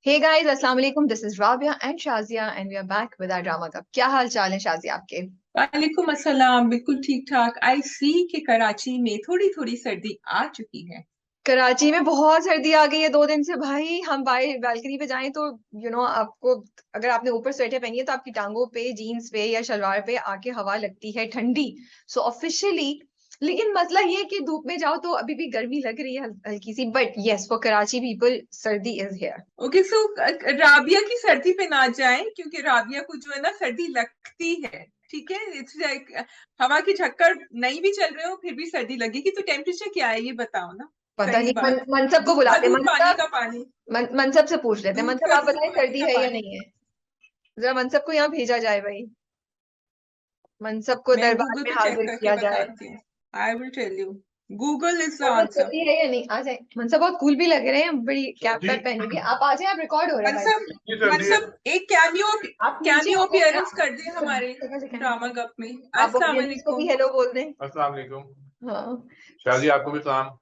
Hey guys, अस्सलाम वालेकुम. This is Rabia and Shazia and we are back with our drama club. क्या हाल चाल है शाजिया आपके? वालेकुम अस्सलाम। बिल्कुल ठीक ठाक। आई सी कि कराची में थोड़ी थोड़ी सर्दी आ चुकी है। कराची में बहुत सर्दी आ गई है 2 दिन से भाई. हम बाहर बालकनी पे जाएं तो आपको अगर आपने ऊपर स्वेटर पहनी है तो आपकी टांगों पे, जीन्स पे या शलवार पे आके हवा लगती है ठंडी. So officially. लेकिन मसला ये है कि धूप में जाओ तो अभी भी गर्मी लग रही है हल्की सी. But yes, for Karachi people सर्दी is here. Okay so Rabia की सर्दी पे ना जाएं क्योंकि राबिया को जो है ना सर्दी लगती है। ठीक है, इट्स लाइक हवा की झक्कर नहीं भी चल रहे हो फिर भी सर्दी लगेगी। तो टेम्परेचर क्या है ये बताओ ना। पता सही नहीं. बात। मनसब को दूध का बुलाते. दूध, पानी मनसब. का पानी। मनसब से पूछ लेते हैं. दूध मनसब का आप दूध, बताएं पानी सर्दी का है या पानी। नहीं है. जरा मनसब को यहाँ भेजा जाए भाई. मनसब को मैं दरबार गूगल में पे चेक हाजिर करके किया जाए. बताती हूँ। I will tell you. Google is the मनसब आंसर। सर्दी है या नहीं, आ जाए. मनसब बहुत कूल भी लग रहे हैं, बड़ी कैप वैप पहनी हुई. आप आ जाए, आप रिकॉर्ड हो रहा है मतलब भाई. मतलब एक कैमियो आप नीचे कैमियो आ जाए ना. अपीयरेंस कर दे हमारे जगह जगह है. ड्रामा कप में। आप अस्सलाम ऑडियंस को भी वालेकुम। हेलो बोल दें. अस्सलाम वालेकुम। हाँ. शाजी आपको भी सलाम।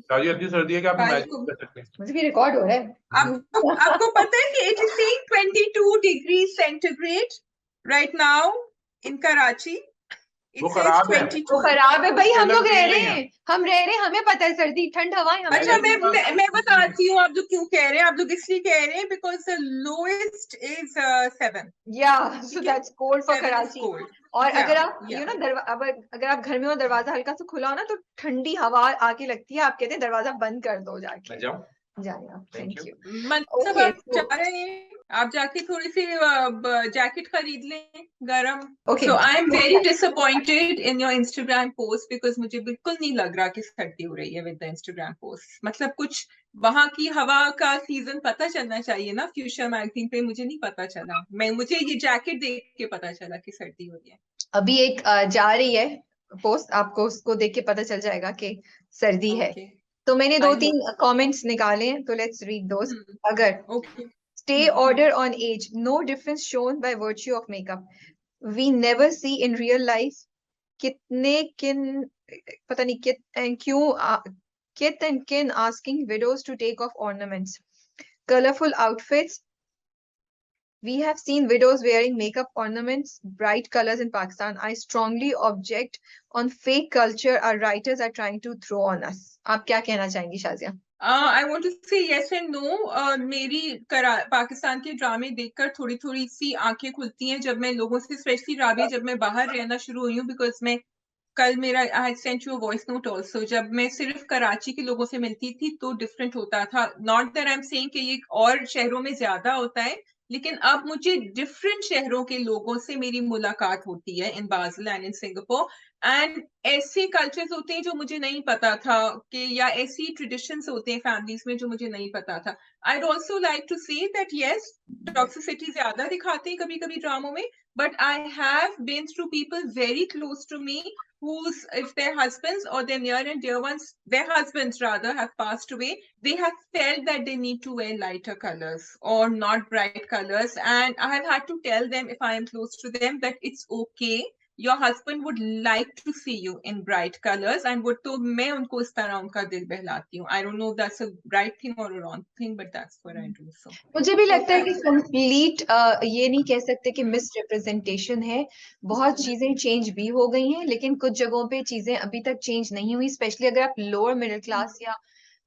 शाजी इतनी सर्दी है कि आप इमेजिन वालेकुम। कर सकते हैं। मुझे भी रिकॉर्ड हो रहा है. आपको पता है कि it is saying 22 degree centigrade right now in Karachi. वो इट सेज खराब है। 22। वो खराब है भाई. हम कलर लोग रह फील रहे नहीं है। हैं. हम रह रहे हैं, हमें पता है सर्दी ठंड हवाएं हमें अच्छा, लगती मैंने है. मैं बताती हूँ आप लोग क्यों कह रहे हैं। आप लोग इसलिए कह रहे हैं बिकॉज द लोएस्ट इज 7। या सो ठीक है, that's cold for 7 is Karachi. Cold. और या अगर आप या अगर आप घर में हो, दरवाजा हल्का सा खुला हो ना तो ठंडी हवा आके लगती है. आप कहते हैं दरवाजा बंद कर दो जाके. मैं जाऊं? जाए आप. Thank thank you. यू. मतलब ओके आप जा रहे हैं, आप जाके थोड़ी सी जैकेट खरीद लें गरम। Okay. So I am very disappointed in your Instagram post because मुझे बिल्कुल नहीं लग रहा कि सर्दी हो रही है विद द इंस्टाग्राम पोस्ट। मतलब कुछ वहां की हवा का सीजन पता चलना चाहिए ना। फ्यूचर मैगजीन पे मुझे नहीं पता चला। मुझे ये जैकेट देख के पता चला कि सर्दी हो रही है। अभी एक जा रही है पोस्ट, आपको उसको देख के पता चल जाएगा कि सर्दी है. ओके, तो मैंने दो आई तीन होप। कमेंट्स निकाले हैं तो लेट्स रीड दोस. अगर okay. stay order on age, no difference shown by virtue of makeup. We never see in real life कितने किन पता नहीं कित and kin asking widows to take off ornaments, colorful outfits. We have seen widows wearing makeup ornaments, bright colors in Pakistan. I strongly object on fake culture our writers are trying to throw on us. आप क्या कहना चाहेंगी शाजिया? आई want to से yes and no. मेरी पाकिस्तान के ड्रामे देखकर थोड़ी थोड़ी सी आंखें खुलती हैं जब मैं लोगों से, स्पेशली राबी, जब मैं बाहर रहना शुरू हुई हूँ। बिकॉज मैं कल मेरा I sent you voice note also, जब मैं सिर्फ कराची के लोगों से मिलती थी तो डिफरेंट होता था। Not that I am saying कि ये और शहरों में ज्यादा होता है, लेकिन अब मुझे डिफरेंट शहरों के लोगों से मेरी मुलाकात होती है इन बाज़ल एंड इन सिंगापुर। एंड ऐसे कल्चर्स होते हैं जो मुझे नहीं पता था कि, या ऐसी ट्रेडिशंस होते हैं फैमिलीज में जो मुझे नहीं पता था। I also like to say that yes, toxicity ज्यादा दिखाते हैं कभी कभी ड्रामों में, but I have been through people very close to me whose, if their husbands or their near and dear ones, their husbands rather, have passed away, they have felt that they need to wear lighter colors or not bright colors. And I have had to tell them, if I am close to them, that it's okay. Your husband would like to see you in bright colors and would, तो मैं उनको इस तरह उनका दिल बहलाती हूँ. I don't know if that's a right thing or a wrong thing, but that's what I do. So मुझे भी लगता है कि कंप्लीट ये नहीं कह सकते कि मिस रिप्रेजेंटेशन है. बहुत चीजें चेंज भी हो गई हैं लेकिन कुछ जगहों पे चीजें अभी तक चेंज नहीं हुई. स्पेशली अगर आप लोअर मिडिल क्लास या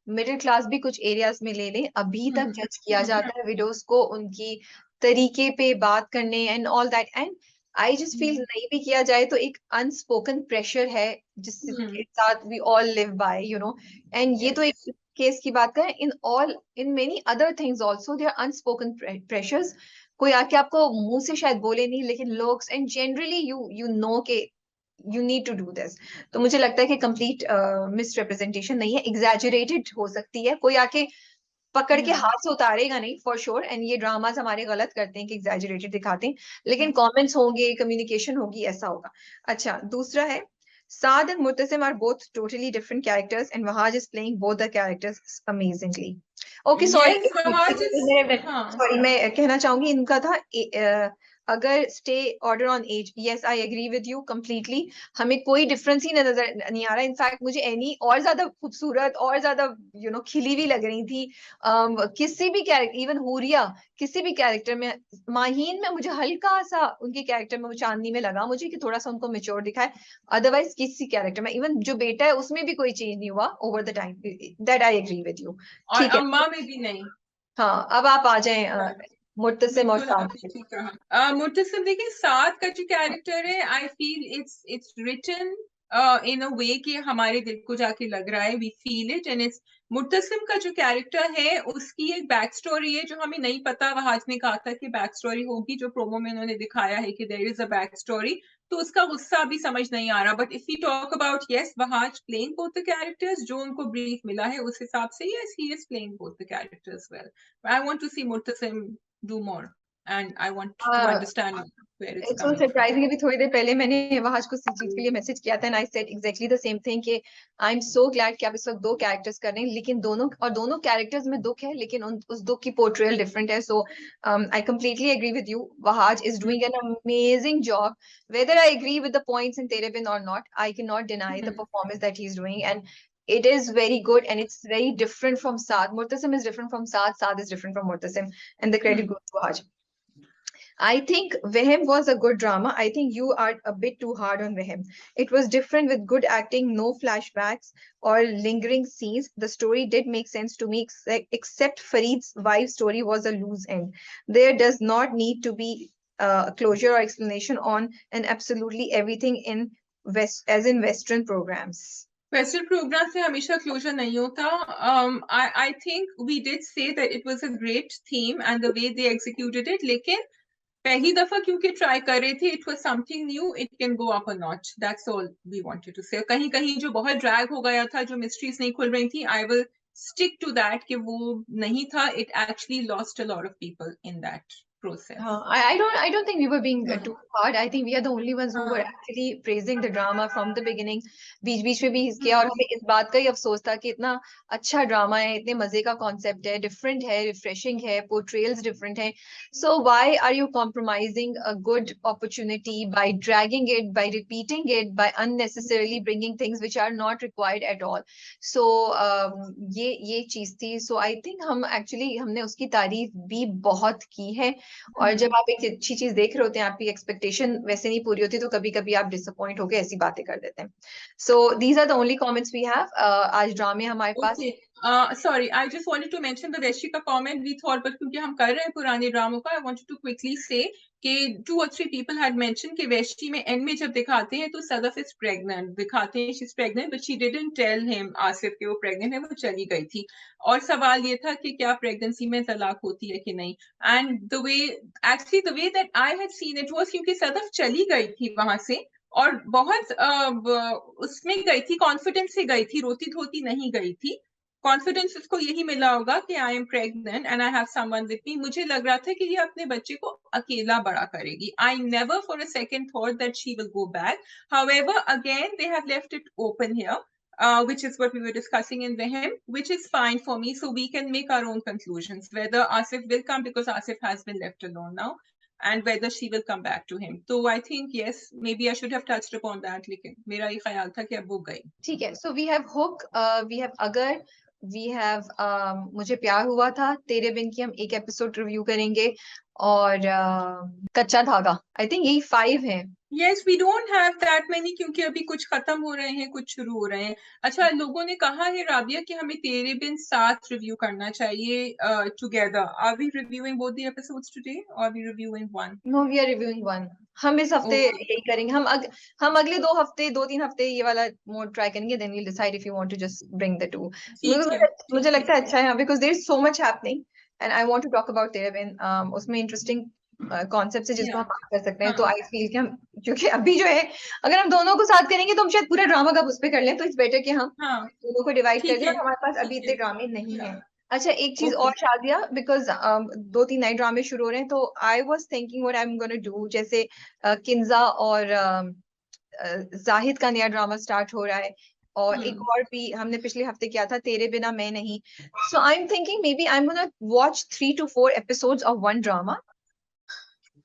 मिडिल क्लास भी कुछ एरियाज में ले लें, अभी तक जज किया जाता है विडोज को उनकी तरीके पे बात करने and all that. And I just feel नहीं भी किया जाए तो एक अनस्पोकन प्रेशर है जिसके साथ we all live by and ये तो एक केस की बात करें. In many other things also there unspoken pressures. कोई आके आपको मुंह से शायद बोले नहीं लेकिन looks and generally you know के you need to do this. तो मुझे लगता है कि कंप्लीट मिस रिप्रेजेंटेशन नहीं है, एग्जैजरेटेड हो सकती है. कोई आके पकड़ के हाथ से उतारेगा नहीं फॉर श्योर. एंड ये ड्रामाज हमारे गलत करते हैं कि एग्जैजरेटेड दिखाते हैं, लेकिन कमेंट्स होंगे, कम्युनिकेशन होगी, ऐसा होगा. अच्छा, दूसरा है Saad and Muttasim are both totally different characters and Wahaj is playing both the characters amazingly. Okay, sorry. Yes, Wahaj is, हाँ. Sorry, मैं कहना चाहूंगी इनका था अगर stay order on edge, yes I agree with you completely, हमें कोई difference ही नजर नहीं आ रहा। इनफैक्ट मुझे एनी और ज्यादा खूबसूरत और ज्यादा खिली हुई लग रही थी। किसी भी कैरेक्टर, इवन हुरिया, किसी भी कैरेक्टर में, माहीन में मुझे हल्का सा उनके कैरेक्टर में, वो चांदनी में लगा मुझे कि थोड़ा सा उनको मेच्योर दिखाए। अदरवाइज किसी कैरेक्टर में, इवन जो बेटा है उसमें भी कोई चेंज नहीं हुआ over the time. That I agree with you. और ठीक है, अम्मा में भी नहीं। हाँ अब आप आ जाएं मुर्तसिम और बिल्कुल साद आपने पे। ठीक कहा। मुर्तसिम, देखिए साद का जो कैरेक्टर है, I feel it's written in a way कि हमारे दिल को जाके लग रहा है, we feel it, and it's Murtasim का जो कैरेक्टर है उसकी एक बैक स्टोरी है जो हमें नहीं पता। वहाज ने कहा था कि बैक स्टोरी होगी, जो प्रोमो में उन्होंने दिखाया है कि there is a back story, तो उसका गुस्सा अभी समझ नहीं आ रहा। But if we talk about, yes, Wahaj playing both the characters, जो उनको ब्रीफ मिला है उस हिसाब से, yes he is playing both the characters well. I want to see Murtasim do more, and I want to understand where it's it's so coming from. Surprising. अभी थोड़ी देर पहले मैंने वहाज को चीज के लिए मैसेज किया था, and I said exactly the same thing कि आई एम सो ग्लैड कि आप इस वक्त दो कैरेक्टर्स कर रहे हैं, लेकिन दोनों कैरेक्टर्स में दुख है, लेकिन उस दुख की पोर्ट्रेयल डिफरेंट है। So I completely agree with you, Wahaj is doing an amazing job. Whether I agree with the points in Tere Bin और not, I can not deny the performance that he is doing, and it is very good, and it's very different from Saad. Murtasim is different from Saad, Saad is different from Murtasim, and the credit goes to Wahaj. I think Vehem was a good drama. I think you are a bit too hard on Vehem. It was different with good acting, no flashbacks or lingering scenes. The story did make sense to me, except Farid's wife story was a loose end. There does not need to be closure or explanation on and absolutely everything in as in Western programs. Western program से हमेशा closure नहीं होता। I think we did say that it was a great theme and the way they executed it, लेकिन पहली दफा क्योंकि try कर रहे थे, it was something new, it can go up a notch. That's all we wanted to say. कहीं कहीं जो बहुत ड्रैग हो गया था, जो मिस्ट्रीज नहीं खुल रही थी, I will stick to that कि वो नहीं था. It actually lost a lot of people in that process. I don't think we were being too hard. I think we are the only ones who were actually praising the drama from the beginning. बीच बीच में भी किया, और हमें इस बात का ही अफसोस था कि इतना अच्छा ड्रामा है, इतने मजे का कॉन्सेप्ट है, डिफरेंट है, रिफ्रेशिंग है, पोर्ट्रेयल्स डिफरेंट है. So why are you compromising a good opportunity by dragging it, by repeating it, by unnecessarily bringing things which are not required at all? So ये चीज थी. So I think हमने उसकी तारीफ भी बहुत की है. और जब आप एक अच्छी चीज देख रहे होते हैं, आपकी एक्सपेक्टेशन वैसे नहीं पूरी होती, तो कभी कभी आप डिसअपॉइंट होकर ऐसी बातें कर देते हैं. So these are the only comments we have. आज ड्रामे हमारे पास. Sorry, I just wanted to mention the Veshika comment. We thought, but क्योंकि हम कर रहे हैं पुराने ड्रामों का, I wanted to quickly say कि 2 or 3 people had mentioned कि वेशी में एंड में जब दिखाते हैं तो सदफ is pregnant, दिखाते हैं she's pregnant, but she didn't tell him, Asif, कि वो pregnant है, वो चली गई थी. और सवाल ये था कि क्या प्रेगनेंसी में तलाक होती है कि नहीं. And the way that I had seen it was क्योंकि सदफ चली गई थी वहां से, और बहुत उसमें गई थी, कॉन्फिडेंस से गई थी, रोती धोती नहीं गई थी. कॉन्फिडेंस उसको यही मिला होगा कि I am pregnant and I have someone with me. मुझे लग रहा था कि ये अपने बच्चे को अकेला बड़ा करेगी. I never for a second thought that she will go back. However again they have left it open here, which is what we were discussing in Vehem, which is fine for me. So we can make our own conclusions whether Asif will come, because Asif has been left alone now, and whether she will come back to him. So I think yes, maybe I should have touched upon that, लेकिन मेरा ये ख्याल था कि अब वो गई. ठीक है. So we have Hook, we have Agar, we have मुझे प्यार हुआ था, तेरे बिन की हम एक एपिसोड रिव्यू करेंगे, और कच्चा धागा. आई थिंक यही 5 हैं. Yes, we don't have that many क्योंकि अभी कुछ खत्म हो रहे हैं, कुछ शुरू हो रहे हैं. अच्छा, लोगों ने कहा है राबिया कि हमें तेरे बिन 7 रिव्यू करना चाहिए together. Are we reviewing both the episodes today or are we reviewing one? No, we are reviewing one. हम इस हफ्ते यही करेंगे. हम अगले 2-3 हफ्ते ये वाला मोड ट्राई करेंगे, then we'll decide if you want to just bring the 2. मुझे लगता है अच्छा है, because there is so much happening and I want to talk about तेरे बिन. उसमें इंटरेस्टिंग कॉन्सेप्ट है जिसको हम बात कर सकते हैं. तो आई फील कि हम, क्योंकि अभी जो है, अगर हम दोनों को साथ करेंगे तो हम शायद पूरा ड्रामा का उस पे कर लें, तो इट्स बेटर कि हम दोनों को डिवाइड कर दें. हमारे पास अभी इतने ड्रामे नहीं है. अच्छा, एक चीज और शादिया, बिकॉज 2-3 नए ड्रामे शुरू हो रहे हैं, तो I was thinking what I am gonna do. जैसे किंजा और जाहिद का नया ड्रामा स्टार्ट हो रहा है, और एक और भी हमने पिछले हफ्ते किया था, तेरे बिना मैं नहीं. So I am thinking may B I am gonna watch 3 to 4 episodes of one drama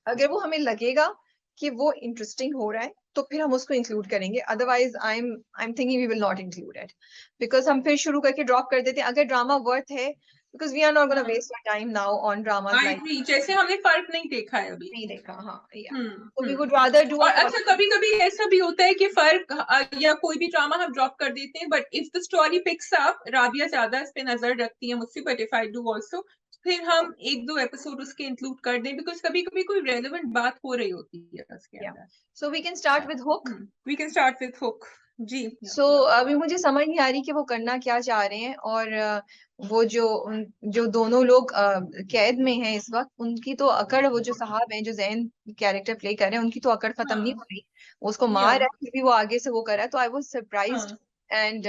अगर वो हमें लगेगा कि वो इंटरेस्टिंग हो रहा है तो फिर हम उसको इंक्लूड करेंगे, otherwise I am thinking we will not include it, because हम फिर शुरू करके ड्रॉप कर देते हैं अगर ड्रामा वर्थ है, because we are not gonna waste our time now on dramas I like. Agree, जैसे हमने फर्क नहीं देखा है अभी। नहीं देखा, हाँ, या हम्म so we hmm would rather do और a अच्छा, कभी कभी ऐसा भी होता है कि फर्क या कोई भी ड्रामा हम ड्रॉप कर देते हैं, but if the story picks up, Rabia ज्यादा इस पे नजर रखती है मुझसे, but if I do also, फिर हम एक दो एपिसोड उसके इंक्लूड कर दें, बिकॉज कभी कभी कोई रेलेवेंट बात हो रही होती है उसके yeah. अंदर। So we can start with hook. We can start with hook जी। So अभी मुझे समझ नहीं आ रही कि वो करना क्या चाह रहे हैं, और वो जो दोनों लोग कैद में हैं इस वक्त, उनकी तो अकड़, वो जो साहब हैं जो जैन कैरेक्टर प्ले कर रहे हैं, उनकी तो अकड़ खत्म नहीं हो रही। वो उसको मार रहा है फिर भी वो आगे से वो कर रहा है, तो I was surprised. And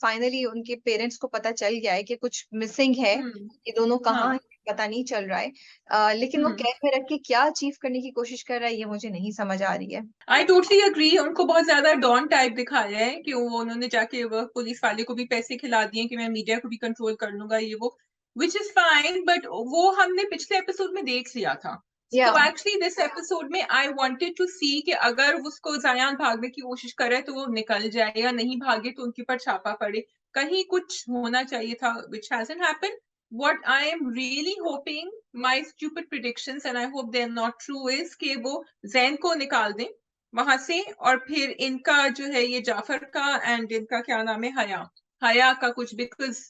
finally उनके पेरेंट्स को पता चल गया है कि कुछ मिसिंग है, ये दोनों कहाँ हैं पता नहीं चल रहा है, लेकिन वो कैद में रख के क्या अचीव करने की कोशिश कर रहा है ये मुझे नहीं समझ आ रही है। आई टोटली अग्री, उनको बहुत ज्यादा डॉन टाइप दिखाया है कि वो उन्होंने जाके वो पुलिस वाले को भी पैसे खिला दिए कि मैं मीडिया को भी कंट्रोल कर लूंगा ये वो, विच इज फाइन, बट वो हमने पिछले एपिसोड में देख लिया था। तो एक्चुअली दिस एपिसोड में आई वांटेड टू सी कि अगर उसको जायान भागने की कोशिश करे तो वो निकल जाए, या नहीं भागे तो उनके ऊपर छापा पड़े, कहीं कुछ होना चाहिए था, which hasn't happened. What I am really hoping, my stupid predictions and I hope they're not true, is कि वो जैन को निकाल दें वहां से, और फिर इनका जो है ये जाफर का एंड इनका क्या नाम है, हया का कुछ, because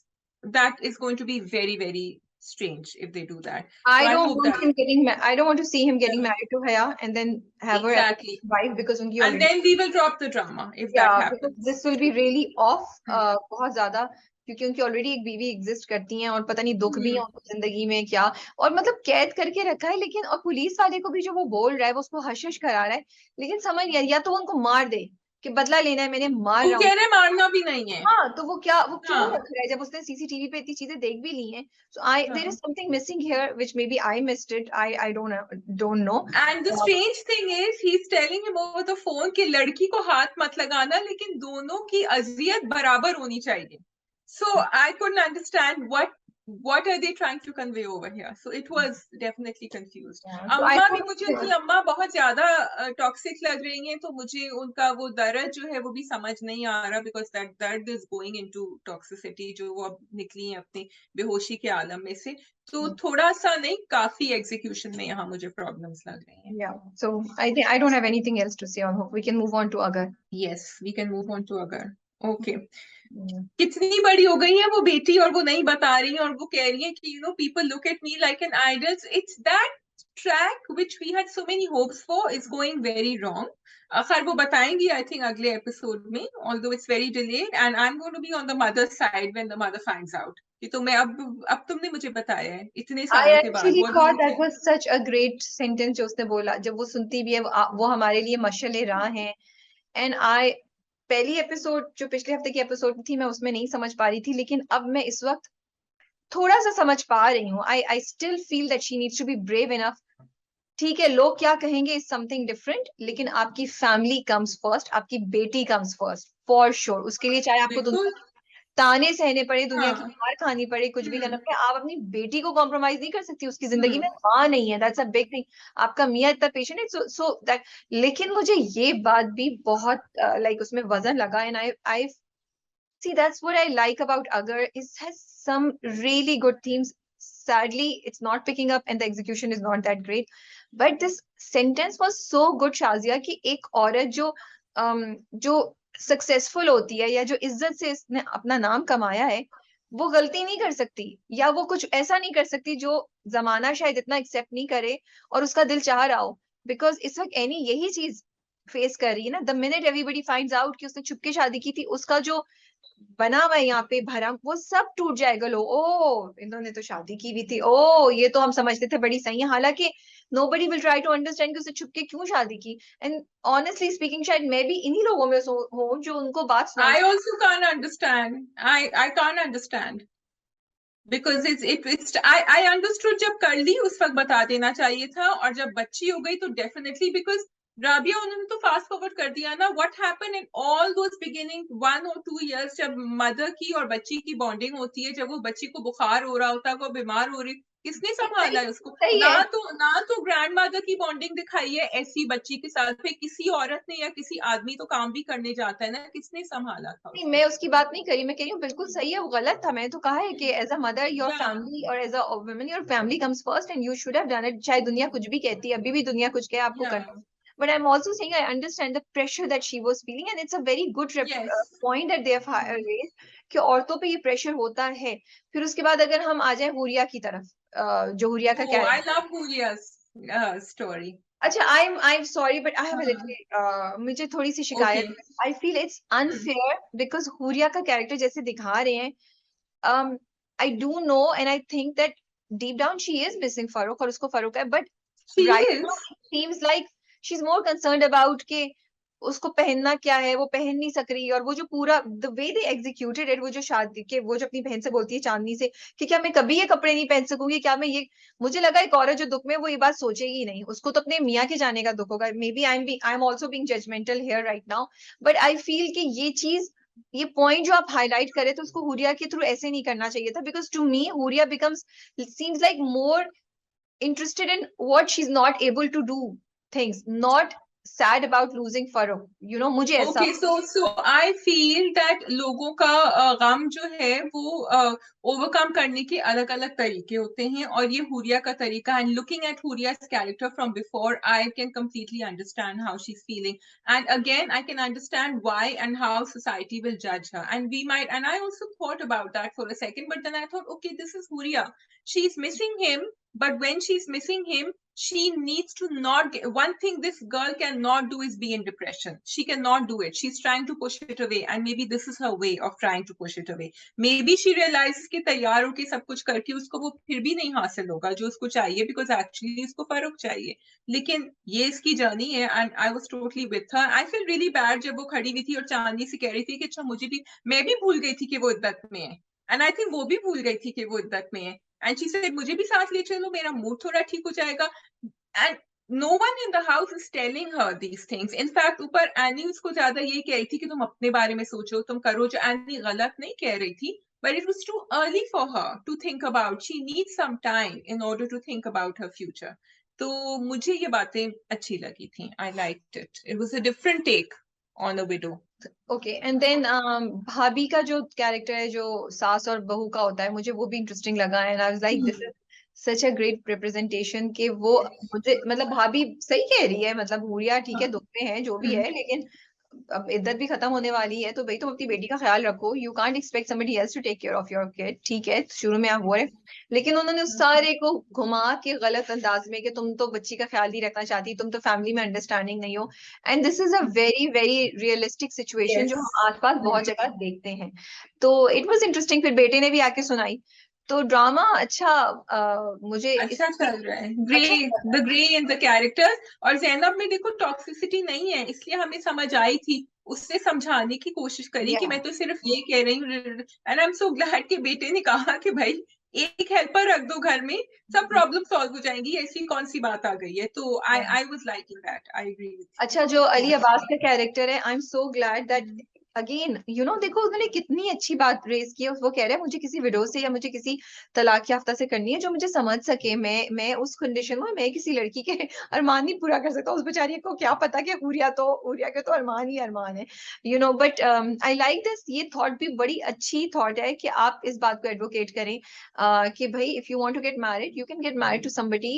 that is going to be very very strange if they do that. So I don't hope want that him getting I don't want to see him getting married to Haya and then have her as exactly, his wife, because unki and already, then we will drop the drama if that yeah, because happens. this will be really off बहुत ज्यादा, क्योंकि उनकी already एक बीवी exist करती हैं और पता नहीं दुख भी है उनको जिंदगी में क्या, और मतलब कैद करके रखा है, लेकिन और पुलिस वाले को भी जो वो बोल रहा है वो उसको हश हश करा रहा है, लेकिन समझ या तो वो उनको मार दे कि बदला लेना है, मैंने मार वो रहा कह हूँ। रहे मारना भी नहीं है। हाँ, तो वो क्यों हाँ रख रहा है जब उसने सीसीटीवी पे इतनी चीजें देख भी ली हैं। So I there is something missing here which may B I missed it, I don't know. And the strange thing is he is telling him over the phone कि लड़की को हाथ मत लगाना, लेकिन दोनों की अजियत बराबर होनी चाहिए। So I couldn't understand what are they trying to convey over here. So it was definitely confused. So I अम्मा भी, hope मुझे उनकी अम्मा बहुत ज्यादा टॉक्सिक लग रही हैं, तो मुझे उनका वो दर्द जो है वो भी समझ नहीं आ रहा, because that दर्द is going into toxicity, जो वो अब निकली है अपनी बेहोशी के आलम में से, तो थोड़ा सा नहीं, काफी एग्जीक्यूशन में यहाँ मुझे प्रॉब्लम्स लग रही हैं। yeah, so I think I don't have anything else to say on hook. We can move on to Agar. Yes, we can move on to Agar. Okay. कितनी बड़ी हो गई है वो बेटी, और वो नहीं बता रही है, और वो कह रही है कि you know people look at me like an idols, it's that track which we had so many hopes for is going very wrong. खैर वो बताएंगी आई थिंक अगले एपिसोड में, although it's very delayed, and I am going to be on the mother side when the mother finds out कि तुम्हें अब तुमने मुझे बताया है इतने I सालों के बाद। actually What do thought you that think? was such a great sentence जो उसने बोला, जब वो सुनती भी है वो हमारे लिए मशाले राह हैं। एंड आई पहली एपिसोड जो पिछले हफ्ते की एपिसोड थी मैं उसमें नहीं समझ पा रही थी, लेकिन अब मैं इस वक्त थोड़ा सा समझ पा रही हूँ। I still feel that she needs to be brave enough. ठीक है, लोग क्या कहेंगे इज समथिंग डिफरेंट, लेकिन आपकी फैमिली कम्स फर्स्ट, आपकी बेटी कम्स फर्स्ट फॉर श्योर। उसके लिए चाहे आपको दुनिया बिल्कुल। ताने सहने पड़े, दुनिया की हाँ मार खानी पड़े, कुछ भी करना पड़े, आप अपनी बेटी को कॉम्प्रोमाइज नहीं कर सकती। उसकी जिंदगी में माँ नहीं है, दैट्स अ बिग थिंग। आपका मियाँ इतना पेशेंट है, सो दैट। लेकिन मुझे ये बात भी बहुत लाइक उसमें वजन लगा, and I see that's what I like about Agar, it has some really good themes. Sadly it's not picking up and the execution is not that great, but this sentence was so good Shazia कि एक औरत जो successful होती है या जो इज्जत से इसने अपना नाम कमाया है, वो गलती नहीं कर सकती, या वो कुछ ऐसा नहीं कर सकती जो जमाना शायद इतना एक्सेप्ट नहीं करे और उसका दिल चाह रहा हो। बिकॉज इस वक्त एनी यही चीज फेस कर रही है ना। The minute everybody finds out कि उसने छुपके शादी की थी, उसका जो बना हुआ है यहाँ पे भरम, वो सब टूट जाएगा। लो ओ इन्होंने तो शादी की भी थी, ओ ये तो हम समझते थे बड़ी सही है, हालांकि nobody will try to understand कि उसने छुपके क्यों शादी की। एंड ऑनेस्टली स्पीकिंग शायद मैं भी इन्हीं लोगों में हूँ जो उनको बात सुना। I also can't understand. I can't understand. Because it's I understood जब कर ली उस वक्त बता देना चाहिए था, और जब बच्ची हो गई तो डेफिनेटली, because राबिया उन्होंने तो फास्ट फॉरवर्ड कर दिया ना। What happen in all those beginning 1 or 2 years, जब मदर की और बच्ची की बॉन्डिंग होती है, जब वो बच्ची को बुखार हो रहा होता है, वो बीमार हो रही, किसने संभाला है उसको? सही है। ना तो ग्रैंड मदर की बॉन्डिंग दिखाई है ऐसी बच्ची के साथ, फिर किसी औरत ने या किसी आदमी तो काम भी करने जाता है ना, किसने संभाला था नहीं, उसको? मैं उसकी बात नहीं करी, मैं कह रही हूँ बिल्कुल सही है, वो गलत था। मैंने तो कहा है कि as a mother your family और as a woman your family comes first and you should have done it. चाहे दुनिया कुछ भी कहती है, अभी भी दुनिया कुछ कहे, आपको करना। But I am also saying I understand the pressure that she was feeling and it's a very good yes. Point that they have raised कि औरतों पे ये प्रेशर होता है। फिर उसके बाद अगर हम आ जाए हुरिया की तरफ, जो हुरिया का Oh, I character. love Huria's story. अच्छा, आई am sorry but I have a little, मुझे थोड़ी सी शिकायत Okay. है। I feel it's unfair because Huriya का कैरेक्टर जैसे दिखा रहे हैं, I do know and I think that deep down she is missing Farooq और उसको Farooq है, but She right now is. it seems like she's more concerned about के उसको पहनना क्या है, वो पहन नहीं सक रही। और वो जो पूरा the way they executed it, वो जो शादी के वो जो अपनी बहन से बोलती है चांदनी से कि क्या मैं कभी ये कपड़े नहीं पहन सकूंगी, क्या मैं ये, मुझे लगा एक औरत जो दुख में वो ये बात सोचेगी नहीं, उसको तो अपने मियाँ के जाने का दुख होगा। May be I am also being judgmental here right now, but I feel कि ये चीज, ये पॉइंट जो आप हाईलाइट करे तो उसको हुरिया के थ्रू ऐसे नहीं करना चाहिए था। Because to me Huriya becomes seems like more interested in what she's not able to do things, not sad about losing Farooq, you know, मुझे ऐसा। Okay, so I feel that लोगों का गम जो है वो ओवरकम करने के अलग अलग तरीके होते हैं, और ये हुरिया का तरीका, and looking at Huria's character from before, I can completely understand how she's feeling, and again I can understand why and how society will judge her, and we might, and I also thought about that for a second, but then I thought, okay, this is Huria, she's missing him, but when she's missing him, she needs to not get, one thing this girl cannot do is be in depression. She cannot do it. She's trying to push it away, and maybe this is her way of trying to push it away. Maybe she realizes कि तैयार होके सब कुछ करके उसको वो फिर भी नहीं हासिल होगा जो उसको चाहिए, because actually उसको फर्क चाहिए। लेकिन ये इसकी जर्नी है, and I was totally with her. I feel really bad जब वो खड़ी हुई थी और चांदनी से कह रही थी कि अच्छा मुझे भी, मैं भी भूल गई थी कि वो इद्दत में है, and I think वो भी भूल गई थी कि वो इद्दत में है, and she said मुझे भी साथ ले चलो, मेरा मूड थोड़ा ठीक हो जाएगा, and no one in the house is telling her these things. In fact, ऊपर एनी उसको ज्यादा ये कह रही थी कि तुम अपने बारे में सोचो, तुम करो, जो एनी गलत नहीं कह रही थी, but it was too early for her to think about. She needs some time in order to think about her future. तो मुझे ये बातें अच्छी लगी थी. I liked it. It was a different take on a widow. Okay and then भाभी का जो कैरेक्टर है जो सास और बहू का होता है, मुझे वो भी इंटरेस्टिंग लगा and I was like this is such a great representation कि वो, मुझे मतलब भाभी सही कह रही है, मतलब हुरिया ठीक है दुख में है जो भी है, लेकिन अब इद्दत भी खत्म होने वाली है तो भाई तुम अपनी बेटी का ख्याल रखो, you can't expect somebody else to take care of your kid. ठीक है शुरू में आप हुआ है, लेकिन उन्होंने उस सारे को घुमा के गलत अंदाज में कि तुम तो बच्ची का ख्याल नहीं रखना चाहती, तुम तो फैमिली में अंडरस्टैंडिंग नहीं हो। And this is a very very realistic situation जो हम आसपास बहुत जगह देखते हैं। तो इट वाज इंटरेस्टिंग। फिर बेटे ने भी आके सुनाई, तो ड्रामा अच्छा, मुझे अच्छा चल रहा है। अच्छा the grey in the characters, और जैनब में देखो टॉक्सिसिटी नहीं है, इसलिए हमें समझ आई थी, उससे समझाने की कोशिश करी कि मैं तो सिर्फ ये कह रही हूँ, and I am so glad कि बेटे ने कहा कि भाई एक हेल्पर रख दो घर में, सब प्रॉब्लम सॉल्व हो जाएंगी, ऐसी कौन सी बात आ गई है। तो I was liking that, I agree with. अच्छा, जो अली अब्बास का कैरेक्टर है, I am so glad that again you know, देखो उन्होंने कितनी अच्छी बात रेज की है। वो कह रहे हैं मुझे किसी विडो से या मुझे किसी तलाक याफ्ता से करनी है जो मुझे समझ सके, मैं उस कंडीशन में मैं किसी लड़की के अरमान नहीं पूरा कर सकता। उस बेचारी को क्या पता कि हुरिया के तो अरमान ही अरमान है, you no. But I like this, ये थॉट भी बड़ी अच्छी थॉट है कि आप इस बात को एडवोकेट करें कि भाई if you want to get married you can get married to somebody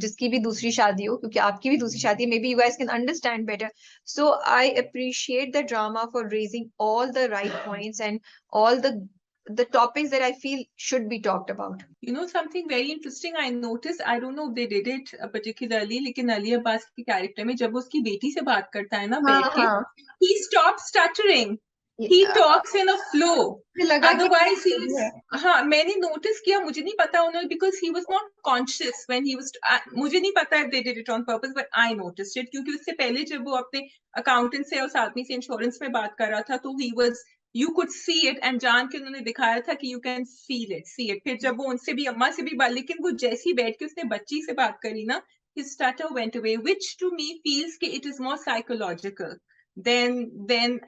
जिसकी भी दूसरी शादी हो, क्योंकि आपकी भी दूसरी शादी है, may be you guys can understand better. So I appreciate the drama for raising all the right points and all the topics that I feel should be talked about. You know something very interesting I noticed, I don't know if they did it particularly, लेकिन अली अब्बास के character में जब वो उसकी बेटी से बात करता है ना बैठ के, he stops stuttering, he talks in a flow, otherwise he's, हाँ मैंने नोटिस किया, मुझे नहीं पता उन्होंने, because he was not conscious when he was, मुझे नहीं पता if they did it on purpose, but I noticed it, क्योंकि उससे पहले जब वो अपने अकाउंटेंट से और आदमी से इंश्योरेंस में बात कर रहा था तो he was, you could see it, and जान के उन्होंने दिखाया था कि you can feel it, see it। फिर जब वो उनसे भी, अम्मा से भी बात, लेकिन वो जैसी बैठ के उसने बच्ची से बात करी ना, his stutter went away, which to me feels कि it is more psychological than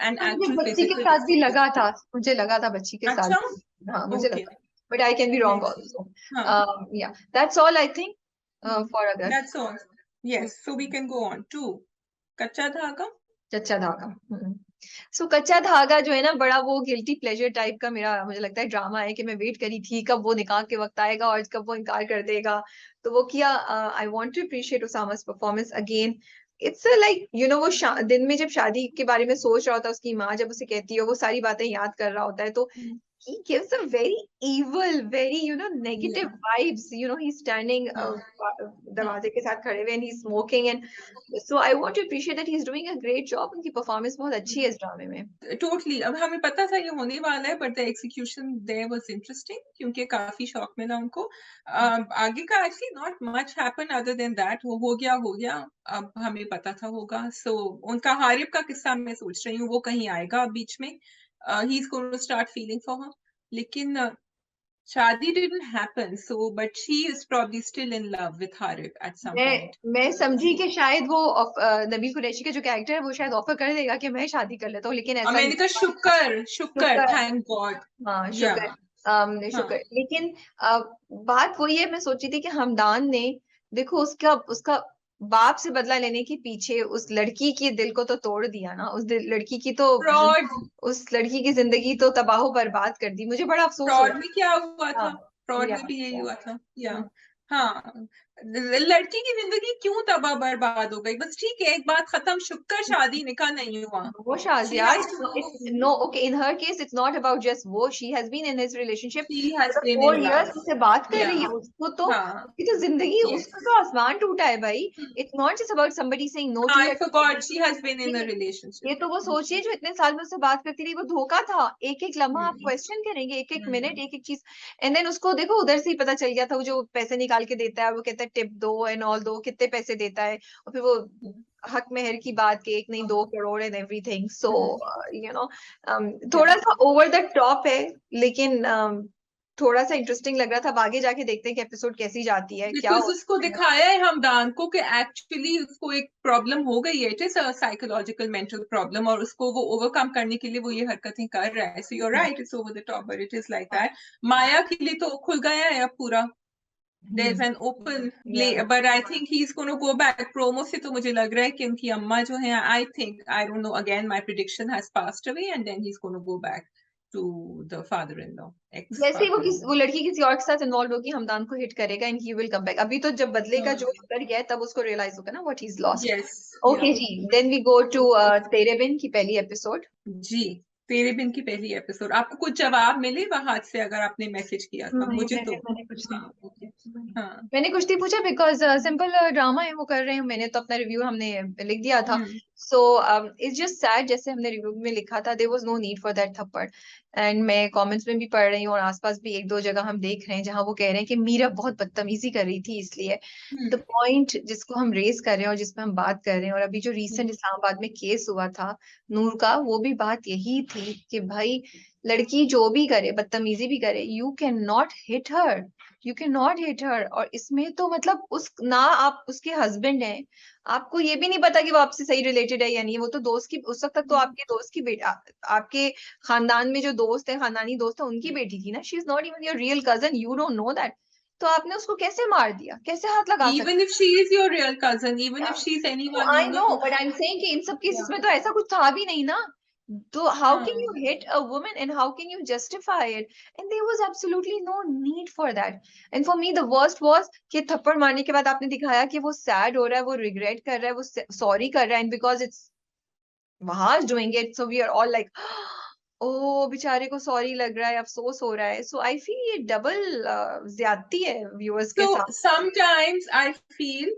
an actual बच्ची के physical साथ भी लगा disability। था, मुझे लगा था बच्ची के साथ। अच्छा, हाँ मुझे okay, लगा। but I can be wrong Yes. also. हाँ, Yeah, that's all I think for Agar. that's all. Yes, so we can go on to कच्चा धागा. कच्चा धागा. सो कच्चा धागा जो है ना, बड़ा वो गिल्टी प्लेजर टाइप का मेरा मुझे लगता है ड्रामा है कि मैं वेट करी थी कब वो निकाह के वक्त आएगा और कब वो इनकार कर देगा. तो वो किया. आई वांट टू अप्रिशिएट उसामा's performance again. It's like you know वो दिन में जब शादी के बारे में सोच रहा होता है, उसकी माँ जब उसे कहती है, वो सारी बातें याद कर रहा होता है, तो he gives a very evil, very, negative vibes. He's standing दरवाजे के साथ खड़े हुए and he's smoking, and so I want to appreciate that he's doing a great job. उनकी performance बहुत अच्छी है इस ड्रामे में. Totally. अब हमें पता था ये होने वाला है, but the execution there was interesting क्योंकि काफी शौक मिला उनको. आगे का actually not much happened other than that. वो हो गया. अब हमें पता था होगा. So उनका हारिब का किस्सा मैं सोच रही हूँ वो कहीं आएगा बीच में. He's going to start feeling for her. लेकिन शादी didn't happen. So but she is probably still in love with Harib at some point. मैं समझी कि शायद वो नबील कुरैशी का जो कैरेक्टर है वो शायद ऑफर कर देगा कि मैं शादी कर लेता हूँ, लेकिन ऐसा मैंने कहा शुक्र थैंक गॉड. हाँ शुक्र. लेकिन बात वही है, मैं सोची थी कि हमदान ने देखो उसका बाप से बदला लेने के पीछे उस लड़की के दिल को तो तोड़ दिया ना. लड़की की तो उस लड़की की जिंदगी तो तबाह बर्बाद कर दी. मुझे बड़ा अफसोस फ्रॉड में क्या हुआ था. फ्रॉड में भी यही हुआ था. हाँ, लड़की की जिंदगी क्यों तबाह बर्बाद हो गई. बस ठीक है, एक बात खत्म. शुक्र शादी निकाह नहीं हुआ. वो शादी यार. No, okay, in her case it's not about just वो. She has been in his relationship for 4 years. उससे बात कर रही है. उसको तो उसकी तो जिंदगी, उसका तो आसमान टूटा है भाई. It's not just about somebody saying no to I forgot she has been in a relationship. ये तो वो सोचिए जो इतने साल में उससे बात करती रही, वो धोखा था. एक एक लम्हा आप क्वेश्चन करेंगे, एक एक मिनट, एक एक चीज. एंड देन उसको देखो उधर से ही पता चल गया था. वो जो पैसे निकाल के देता है, वो कहता है टिप दो एंड ऑल दो, कितने पैसे देता है, और फिर वो हक मेहर की बात के 1 नहीं 2 करोड़ एंड एवरीथिंग. सो थोड़ा सा ओवर द टॉप है, लेकिन थोड़ा सा इंटरेस्टिंग लग रहा था. अब आगे जाके देखते हैं कि एपिसोड कैसी जाती है. क्या उसको दिखाया है हमदान को कि एक्चुअली उसको एक प्रॉब्लम हो गई है. It is a psychological mental problem, और उसको वो ओवरकम करने के लिए वो ये हरकतें कर रहा है. So you are right, it's over the top, but it is like that. Maya के लिए तो खुल गया है अब पूरा. There's an open play, but I think he's going to go back. Promo से तो मुझे लग रहा है कि उनकी अम्मा जो है, I don't know, again my prediction has passed away, and then he's going to go back to the father-in-law. जैसे ही वो लड़की किसी और के साथ इन्वॉल्व होगी, हमदान को हिट करेगा and he will come back. अभी तो जब बदले का जो कर गया है तब उसको रियलाइज होगा ना what he is lost. Okay जी, then we go to Tere Bin की पहली एपिसोड. जी, तेरे बिन की पहली एपिसोड. आपको कुछ जवाब मिले वहां से अगर आपने मैसेज किया था? मुझे तो मैंने कुछ नहीं पूछा बिकॉज सिंपल ड्रामा है वो कर रहे हैं. मैंने तो अपना रिव्यू हमने लिख दिया था. सो इट्स जस्ट सैड, जैसे हमने रिव्यू में लिखा था, there was no need for that थप्पड़. एंड मैं कमेंट्स में भी पढ़ रही हूँ और आसपास भी 1-2 जगह हम देख रहे हैं जहां वो कह रहे हैं कि मीरा बहुत बदतमीजी कर रही थी. इसलिए द पॉइंट जिसको हम रेज कर रहे हैं और जिसमें हम बात कर रहे हैं, और अभी जो रिसेंट इस्लामाबाद में केस हुआ था नूर का, वो भी बात यही थी कि भाई लड़की जो भी करे, बदतमीजी भी करे, यू कैन नॉट हिट हर. और इसमें तो मतलब आप उसके हस्बैंड हैं, आपको ये भी नहीं पता कि वो आपसे सही रिलेटेड है या नहीं. वो तो दोस्त की, उस वक्त तक तो आपके दोस्त की बेटी, आपके खानदान में जो दोस्त है, खानदानी दोस्त है, उनकी बेटी थी ना. She is not even your real cousin. You don't know that. तो आपने उसको कैसे मार दिया, कैसे हाथ लगा सकते? Even if she is your real cousin, even if she is anyone, I know, but I'm saying कि इन सब केसेस में तो ऐसा कुछ था भी नहीं ना. So how can you hit a woman and how can you justify it? And there was absolutely no need for that. And for me the worst was कि थप्पड़ मारने के बाद आपने दिखाया कि वो sad हो रहा है, वो regret कर रहा है, वो sorry कर रहा है, and because it's Mahaj doing it, so we are all like, ओ बेचारे को सॉरी लग रहा है, अफसोस हो रहा है. सो आई फील ये डबल ज्यादती है व्यूअर्स के साथ. Sometimes I feel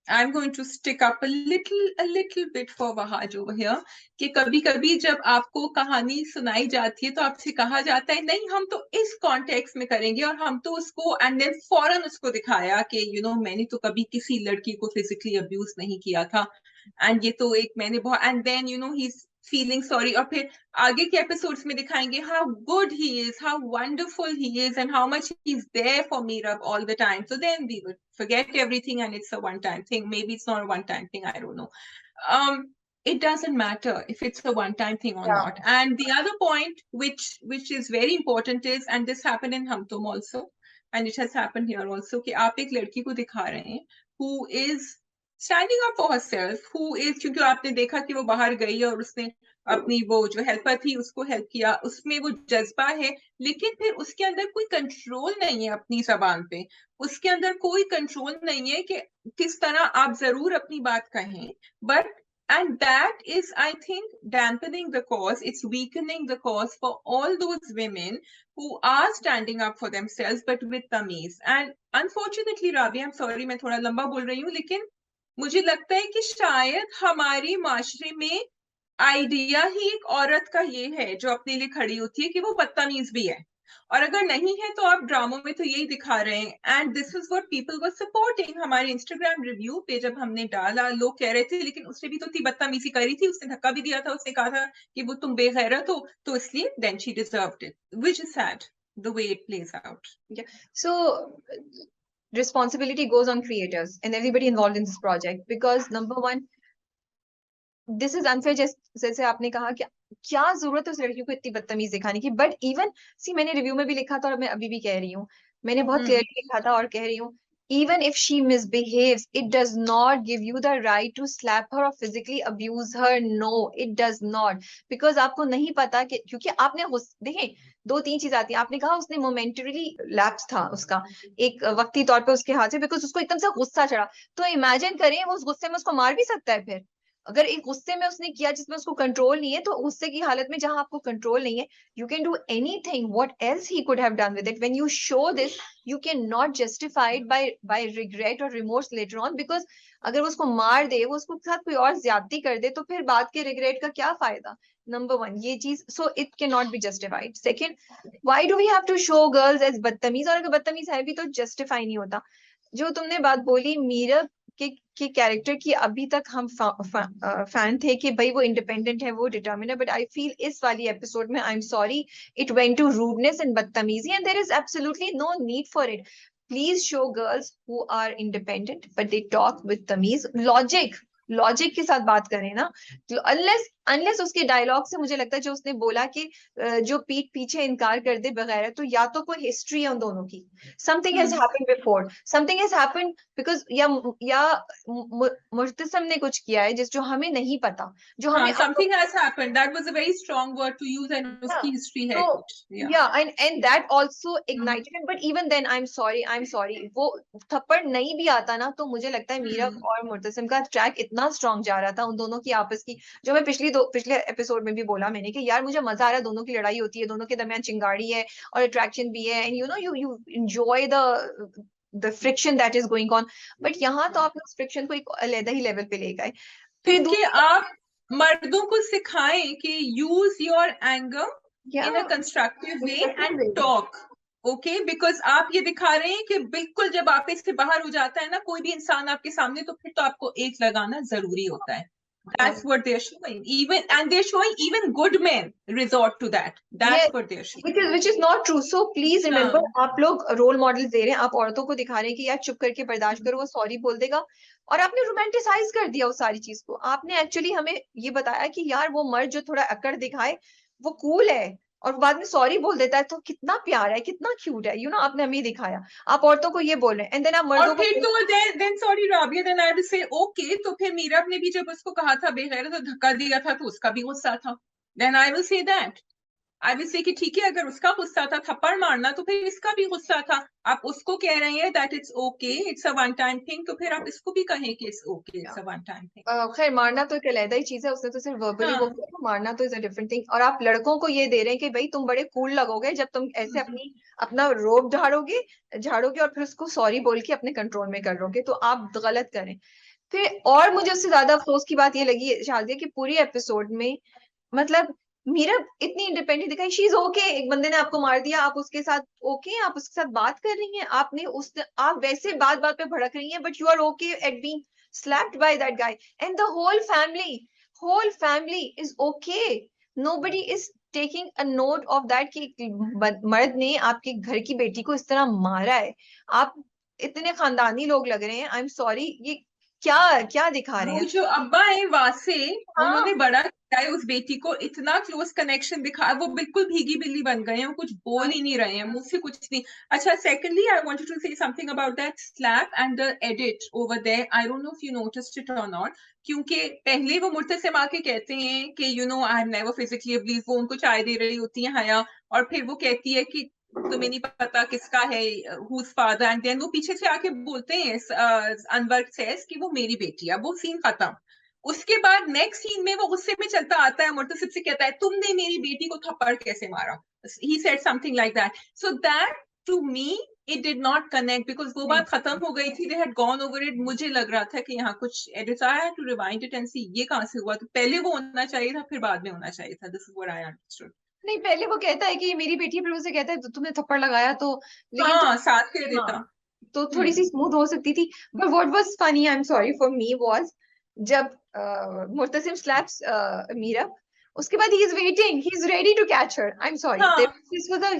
I'm going to stick up a little bit for Wahaj over here कि कभी-कभी जब आपको कहानी सुनाई जाती है तो आपसे कहा जाता है नहीं हम तो इस कॉन्टेक्स्ट में करेंगे, और हम तो उसको एंड देन फौरन उसको दिखाया कि मैंने तो कभी किसी लड़की को फिजिकली अब्यूज नहीं किया था, एंड ये तो एक मैंने बहुत, and then he is feeling sorry, और फिर आगे के एपिसोड्स में दिखाएंगे how good he is, how wonderful he is, and how much he is there for Meera all the time. So then we would forget everything and it's a one time thing. Maybe it's not a one time thing, I don't know. it doesn't matter if it's a one-time thing or not. And the other point which is very important is, and this happened in Hum Tum also, and it has happened here also, कि आप एक लड़की को दिखा रहे हैं who is standing up for herself, who is, क्योंकि आपने देखा कि वो बाहर गई और उसने अपनी वो जो हेल्पर थी उसको हेल्प किया, उसमें वो जज्बा है, लेकिन फिर उसके अंदर कोई कंट्रोल नहीं है अपनी जबान पे, उसके अंदर कोई कंट्रोल नहीं है कि किस तरह आप जरूर अपनी बात कहें, but and that is, I think, dampening the cause. It's weakening the cause for all those women who are standing up for themselves, but with tameez. And unfortunately, Rabi, I'm sorry, मैं थोड़ा लंबा बोल रही हूँ, लेकिन मुझे लगता है कि शायद हमारी माशरे में आइडिया ही एक औरत का ये है जो अपने लिए खड़ी होती है कि वो बदतमीज भी है, और अगर नहीं है तो आप ड्रामों में तो यही दिखा रहे हैं. And this is what people were supporting. हमारे इंस्टाग्राम रिव्यू पे जब हमने डाला, लोग कह रहे थे लेकिन उसने भी तो थी बदतमीजी करी थी, उसने धक्का भी दिया था, उसने कहा था कि वो तुम बेगैरत हो, तो इसलिए then she deserved it, which is sad the way it plays out. Yeah. So responsibility goes on creators and everybody involved in this project, because number one, this is unfair. जैसे आपने कहा कि क्या जरूरत है उस लड़की को इतनी बदतमीज दिखाने की, बट इवन सी, मैंने रिव्यू में भी लिखा था और मैं अभी भी कह रही हूँ, मैंने बहुत क्लियरली लिखा था और कह रही हूँ, even if she misbehaves, it does not give you the right to slap her or physically abuse her. No, it does not. Because आपको नहीं पता कि, क्योंकि आपने देखें, दो तीन चीज आती है. आपने कहा उसने मोमेंटरी लैप्स था उसका, एक वक्ती तौर पे उसके हाथ से, बिकॉज उसको एकदम से गुस्सा चढ़ा. तो इमेजिन करें वो उस गुस्से में उसको मार भी सकता है. फिर अगर एक गुस्से में उसने किया जिसमें उसको कंट्रोल नहीं है, तो गुस्से की हालत में जहां आपको कंट्रोल नहीं है, you can do anything what else he could have done with it. When you show this, you cannot justify it by regret or remorse later on, because अगर वो उसको मार दे, वो उसको साथ कोई और ज्यादती कर दे, तो फिर बाद के रिग्रेट का क्या फायदा. नंबर वन ये चीज, so it can not be justified. Second, why do we have to show girls as बदतमीज, और अगर बदतमीज है भी तो जस्टिफाई नहीं होता. जो तुमने बात बोली मीरब के कैरेक्टर की, अभी तक हम फैन थे कि भाई वो इंडिपेंडेंट है, वो डिटर्मिन है, बट आई फील इस वाली एपिसोड में, I am sorry, it went to rudeness and बदतमीजी, and there is absolutely no need for it. Please show girls who are independent but they talk with तमीज, logic के साथ बात करें ना. अनलेस उसके डायलॉग से मुझे लगता है, जो उसने बोला कि जो पीठ पीछे इनकार कर दे बगैर, तो या तो कोई हिस्ट्री है उन दोनों की, something has happened before, something has happened because, या मुर्तसिम ने कुछ किया है जो हमें नहीं पता, जो हमें something has happened. That was a very strong word to use, and उसकी हिस्ट्री है कुछ. Yeah, and that also ignited it. But even then, I'm sorry. वो थप्पड़ नहीं भी आता ना, तो मुझे लगता है मीरब और मुर्तसिम का ट्रैक इतना स्ट्रॉन्ग जा रहा था, उन दोनों की आपस की, जो मैं पिछले एपिसोड में भी बोला मैंने कि यार मुझे मजा आ रहा है, दोनों की लड़ाई होती है, दोनों के दरमियान चिंगारी है और अट्रैक्शन भी है, and you enjoy the friction that is going on. But यहाँ तो आपने उस फ्रिक्शन को एक अलग ही लेवल पे ले गए. फिर कि आप मर्दों को सिखाएं कि use your anger in a constructive way and talk, okay, because आप ये दिखा रहे हैं कि बिल्कुल जब आप इससे बाहर हो जाता है ना कोई भी इंसान आपके सामने, तो फिर तो आपको एक लगाना जरूरी होता है. That's what they're showing. And they're showing even good men resort to that. That's what they're showing. Which is not true. So please remember, आप लोग रोल मॉडल दे रहे हैं, आप औरतों को दिखा रहे हैं कि यार चुप करके बर्दाश्त करो, वो सॉरी बोल देगा, और आपने रोमांटिसाइज कर दिया उस सारी चीज को. आपने एक्चुअली हमें ये बताया कि यार वो मर्द जो थोड़ा अकड़ दिखाए वो कूल है, और बाद में सॉरी बोल देता है, तो कितना प्यारा है, कितना क्यूट है, आपने हमें दिखाया. आप औरतों को ये बोल रहे हैं, एंड देन आप मर्दों को, then sorry Rabia, then I have to say okay, तो फिर मीरब ने भी जब उसको कहा था बेगैरत, तो धक्का दिया था, तो उसका भी गुस्सा था. then I will say that, I will say कि ठीक है, अगर उसका गुस्सा था थप्पड़ मारना, तो फिर इसका भी गुस्सा था. आप उसको कह रहे हैं that it's okay, it's a one time thing, तो फिर आप इसको भी कहें कि it's okay, it's a one time thing. खैर मारना तो एक अलग ही चीज है, उसने तो सिर्फ वर्बली वो किया, मारना तो इज अ डिफरेंट थिंग. और आप लड़कों को ये दे रहे हैं कि भाई तुम बड़े कूल लगोगे जब तुम ऐसे अपना रोब झाड़ोगे और फिर उसको सॉरी बोल के अपने कंट्रोल में कर लोगे, तो आप गलत करें. फिर और मुझे उससे ज्यादा अफसोस की बात ये लगी शादी की पूरी एपिसोड में, मतलब मीरब इतनी इंडिपेंडेंट दिखाई, शी इज ओके. एक बंदे ने आपको मार दिया, आप उसके साथ ओके, आप उसके साथ बात कर रही हैं, आप वैसे बात पे भड़क रही हैं, but you are okay at being slapped by that guy, and the whole family is okay. Nobody is taking a note of that कि मर्द ने आपके घर की बेटी को इस तरह मारा है. आप इतने खानदानी लोग लग रहे हैं. आई एम सॉरी, ये क्या क्या दिखा रहे वो हैं? जो अब्बा है वासे, हाँ उन्होंने बड़ा किया है उस बेटी को, इतना क्लोज कनेक्शन दिखाया, वो बिल्कुल भीगी बिल्ली बन गए हैं, वो कुछ बोल ही नहीं रहे हैं, मुंह से कुछ नहीं। अच्छा, secondly I wanted to say something about that slap and the edit over there. I don't know if you noticed it or not, क्योंकि पहले वो मुर्तसिम आके कहते हैं कि you know I have never physically abused, वो उनको चाय दे रही होती है हया, और फिर वो कहती है कि तुम्हें नहीं पता किसका है, हुज फादर, एंड देन वो पीछे से आके बोलते हैं अनवर सेज कि वो मेरी बेटी है। वो सीन खत्म। उसके बाद नेक्स्ट सीन में वो गुस्से में चलता आता है, मुर्तसिब से कहता है तुमने मेरी बेटी को थप्पड़ कैसे मारा, he said something like that. So that to me it did not connect, because वो बात खत्म हो गई थी, they had gone over it. मुझे लग रहा था कि यहाँ कुछ edits, I had to rewind it and see ये कहाँ से हुआ, तो पहले वो होना चाहिए था, फिर बाद में होना चाहिए था। This is what I understood. नहीं, पहले वो कहता है कि ये मेरी बेटी है, फिर उसे कहता है तुमने थप्पड़ लगाया तो, लेकिन हाँ, साथ कह देता। हाँ, तो थोड़ी सी स्मूथ हो सकती थी। But what was funny, I am sorry for me, was जब मुर्तसिम स्लैप्स मीरब, उसके बाद he is waiting, he is ready to catch her. I am sorry, हाँ, this was a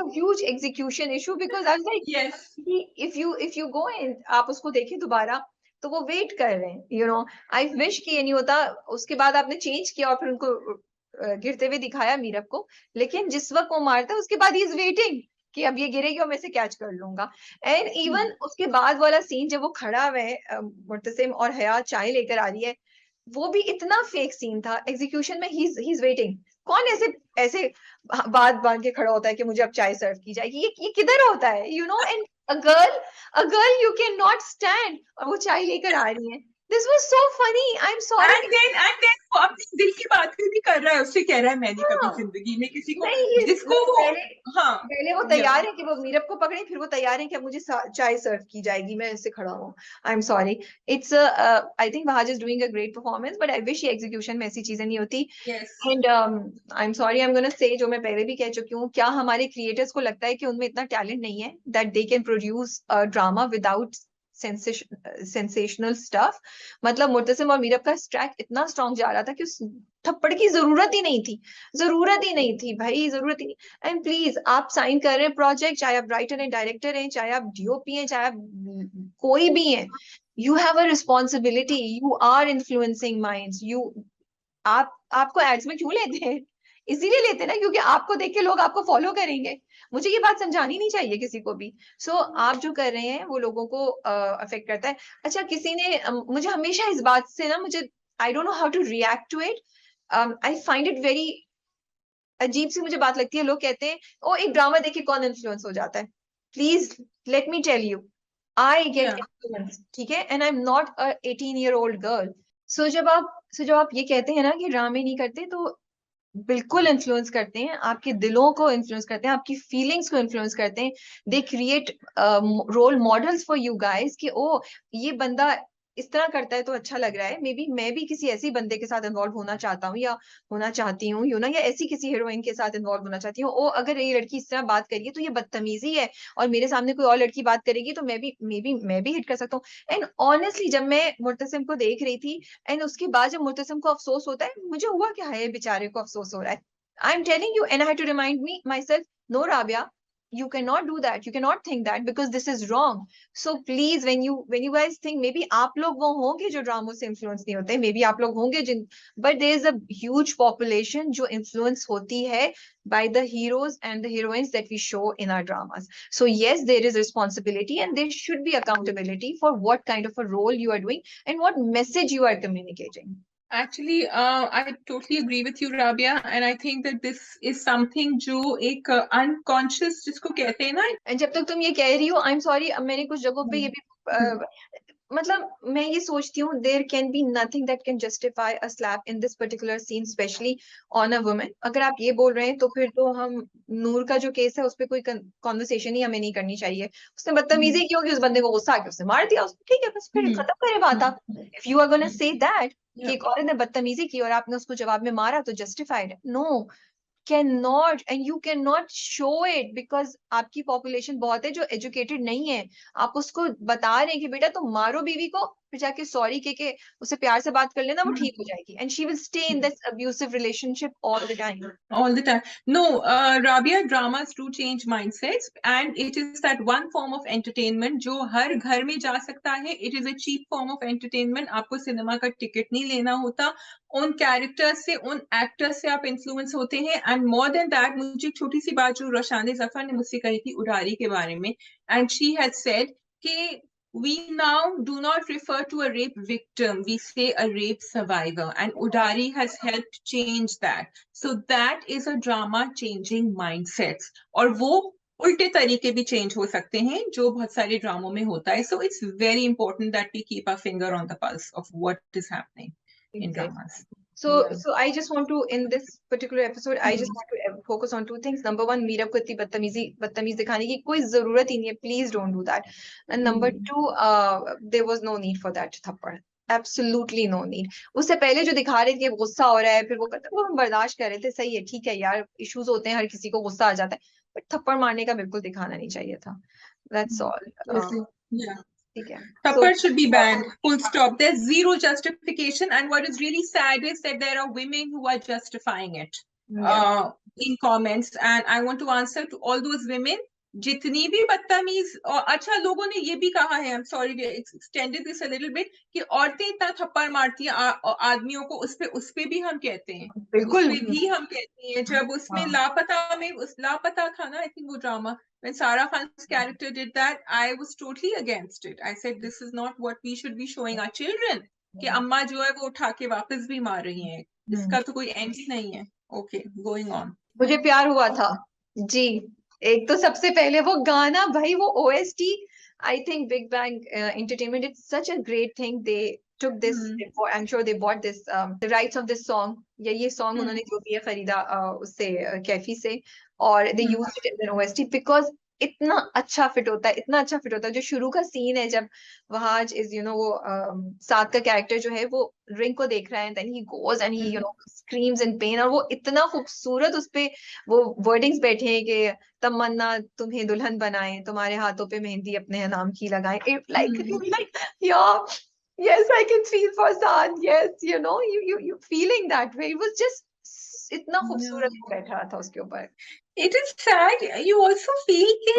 huge execution issue, because I was like yes, if you go and आप उसको देखें दोबारा, तो वो वेट कर रहे हैं, यू नो। आई विश कि ये नहीं होता। उसके बाद आपने चेंज किया और फिर उनको गिरते हुए दिखाया मीरब को, लेकिन जिस वक्त वो मारता है उसके बाद ही इज वेटिंग कि अब ये गिरेगी और मैं इसे कैच कर लूंगा। एंड इवन उसके बाद वाला सीन जब वो खड़ा हुआ है, मुर्तसिम और हया चाय लेकर आ रही है, वो भी इतना फेक सीन था। एग्जीक्यूशन में ही इज वेटिंग। कौन ऐसे ऐसे बात बांध के खड़ा होता है कि मुझे अब चाय सर्व की जाएगी? ये किधर होता है, you know? And a girl you can not stand, और वो चाय लेकर आ रही है। This was so funny, I am sorry. And then वो अपनी दिल की बात भी कर रहा है, उससे कह रहा है मैंने कभी हाँ, जिंदगी में किसी को, नहीं, जिसको वो, पहले हाँ, पहले वो या तैयार है कि वो मीरब को पकड़े, फिर वो तैयार है कि अब मुझे चाय सर्व की जाएगी, मैं इससे खड़ा हूँ। आई am sorry, it's I think Wahaj is doing a great performance, but I wish ये एग्जीक्यूशन में ऐसी चीजें नहीं होती। Yes, and I am sorry, I am gonna say, जो मैं पहले भी कह चुकी हूँ, क्या हमारे क्रिएटर्स को लगता है कि उनमें इतना टैलेंट नहीं है that they can produce drama without sensational stuff? मतलब मुर्तसिम और मीरब का ट्रैक इतना स्ट्रॉन्ग जा रहा था कि उस थप्पड़ की जरूरत ही नहीं थी, जरूरत ही नहीं थी भाई, जरूरत ही नहीं। एंड प्लीज, आप साइन कर रहे हैं प्रोजेक्ट, चाहे आप राइटर हैं, डायरेक्टर हैं, चाहे आप डीओपी हैं, चाहे आप कोई भी हैं, you have a responsibility, you are influencing minds, you आपको एड्स में क्यों लेते हैं? इसीलिए लेते हैं ना, क्योंकि आपको देख के लोग आपको फॉलो करेंगे। मुझे ये बात समझानी नहीं चाहिए किसी को भी। सो आप जो कर रहे हैं वो लोगों को अफेक्ट करता है। अच्छा, किसी ने मुझे हमेशा इस बात से ना, मुझे I don't know how to react to it. I find it very अजीब सी मुझे बात लगती है। लोग कहते हैं ओ, एक ड्रामा देख के कौन इन्फ्लुएंस हो जाता है? Please let me tell you, I get ya influence, ठीक है? And I am not a 18-year-old girl. सो जब आप ये कहते हैं ना कि ड्रामे नहीं करते, तो बिल्कुल इन्फ्लुएंस करते हैं, आपके दिलों को इन्फ्लुएंस करते हैं, आपकी फीलिंग्स को इन्फ्लुएंस करते हैं। They create role models for you guys कि ओ, ये बंदा इस तरह करता है तो अच्छा लग रहा है, मे बी मैं भी किसी ऐसी बंदे के साथ इन्वॉल्व होना चाहता हूँ, या होना चाहती हूँ, यू नो, या ऐसी किसी हीरोइन के साथ इन्वॉल्व होना चाहती हूँ। ओ, अगर ये लड़की इस तरह बात करिए तो ये बदतमीजी है, और मेरे सामने कोई और लड़की बात करेगी तो मैं भी हिट कर सकता हूँ। एंड ऑनेस्टली, जब मैं मुर्तसिम को देख रही थी, एंड उसके बाद जब मुर्तसिम को अफसोस होता है, मुझे हुआ क्या है, बेचारे को अफसोस हो रहा है। I am telling you, and I had to remind me myself, no Rabia, you cannot do that, you cannot think that, because this is wrong. So please, when you guys think, maybe आप लोग वो होंगे जो ड्रामों से influence नहीं होते, maybe आप लोग होंगे जिन, but there is a huge population जो इन्फ्लुएंस होती है by the heroes and the heroines that we show in our dramas. So yes, there is responsibility and there should be accountability for what kind of a role you are doing and what message you are communicating. Actually, I totally agree with you, Rabia, and I think that this is something जो एक unconscious जिसको कहते हैं ना, And जब तक तुम ये कह रही हो, आई एम सॉरी, अब मैंने कुछ जगहों पे ये भी मतलब मैं ये सोचती हूँ, there can be nothing that can justify a slap in this particular scene, specially on a woman. अगर आप ये बोल रहे हैं तो फिर तो हम नूर का जो केस है उस पर कोई कॉन्वर्सेशन ही हमें नहीं करनी चाहिए। उसने बदतमीजी की होगी, उस बंदे को गुस्सा आके उसने मार दिया उसको, ठीक है, बस फिर खत्म करे बात आप। If you are gonna say that कि एक औरत ने बदतमीजी की और आपने उसको जवाब में मारा तो जस्टिफाइड है, no, cannot, and you cannot show it, because आपकी पॉपुलेशन बहुत है जो एजुकेटेड नहीं है। आप उसको बता रहे हैं कि बेटा तुम मारो बीवी को, फिर जाके सॉरी के उसे प्यार से बात कर लेना, वो ठीक हो जाएगी, and she will stay in this abusive relationship all the time. All the time. No, Rabia, dramas do change mindsets, and it is that one form of entertainment जो हर घर में जा सकता है. It is a cheap form of entertainment. आपको cinema का ticket नहीं लेना होता. उन कैरेक्टर्स से, उन एक्टर्स से आप इन्फ्लुएंस होते हैं. एंड मोर देन दैट, मुझे एक छोटी सी बात जो रोशानी जफर ने मुझसे कही थी उडारी के बारे में, एंड शी हैड सेड कि we now do not refer to a rape victim, we say a rape survivor, and Udari has helped change that. So that is a drama changing mindsets, और वो उल्टे तरीके भी change हो सकते हैं जो बहुत सारे ड्रामों में होता है. So it's very important that we keep our finger on the pulse of what is happening in dramas. So I just want to, in this particular episode, I just want to focus on two things. Number one, Meerab को इतनी बदतमीज दिखाने की कोई जरूरत ही नहीं है. Please don't do that. And number two, there was no need for that थप्पड़. Absolutely no need. उससे पहले जो दिखा रहे थे गुस्सा हो रहा है, फिर वो हम बर्दाश्त कर रहे थे. सही है, ठीक है यार, इश्यूज होते हैं, हर किसी को गुस्सा आ जाता है, बट थप्पड़ मारने का बिल्कुल दिखाना नहीं चाहिए था. That's all. Yeah. ठीक है. Thappad should be banned. Full stop. There's zero justification, and what is really sad is that there are women who are justifying it in comments. And I want to answer to all those women. जितनी भी बदतमीज, और अच्छा लोगों ने ये भी कहा है, I'm sorry, extended this a little bit, कि औरतें इतना थप्पड़ मारती हैं आदमियों को, उस पे भी हम कहते हैं, बिल्कुल उस पे भी हम कहते हैं. जब उसमें लापता था ना, I think वो drama, when Sarah Khan's character did that, I was totally against it. I said this is not what we should be showing our children, कि अम्मा जो है वो उठा के वापस भी मार रही हैं. इसका तो कोई एंड ही नहीं है. Okay, going on. मुझे प्यार हुआ था जी. एक तो सबसे पहले वो गाना, भाई वो OST, I think Big Bang Entertainment, it's such a great thing. They took this, I'm sure they bought this, the rights of this song, या ये song उन्होंने जो भी है खरीदा उससे, कैफी से, और they used it in their OST because इतना अच्छा फिट होता है, इतना अच्छा फिट होता है. जो शुरू का सीन है जब वहाज इज वो साथ का कैरेक्टर जो है वो रिंग को देख रहा है, then he goes and he screams in pain, और वो इतना खूबसूरत उस पे वो वर्डिंग्स बैठे हैं कि तमन्ना तुम्हें दुल्हन बनाए, तुम्हारे हाथों पे मेहंदी अपने नाम की लगाए. like yeah, yes, I can feel for Saad. Yes, you feeling that way. It was just इतना खूबसूरत बैठ रहा था उसके ऊपर. It is sad. You also feel कि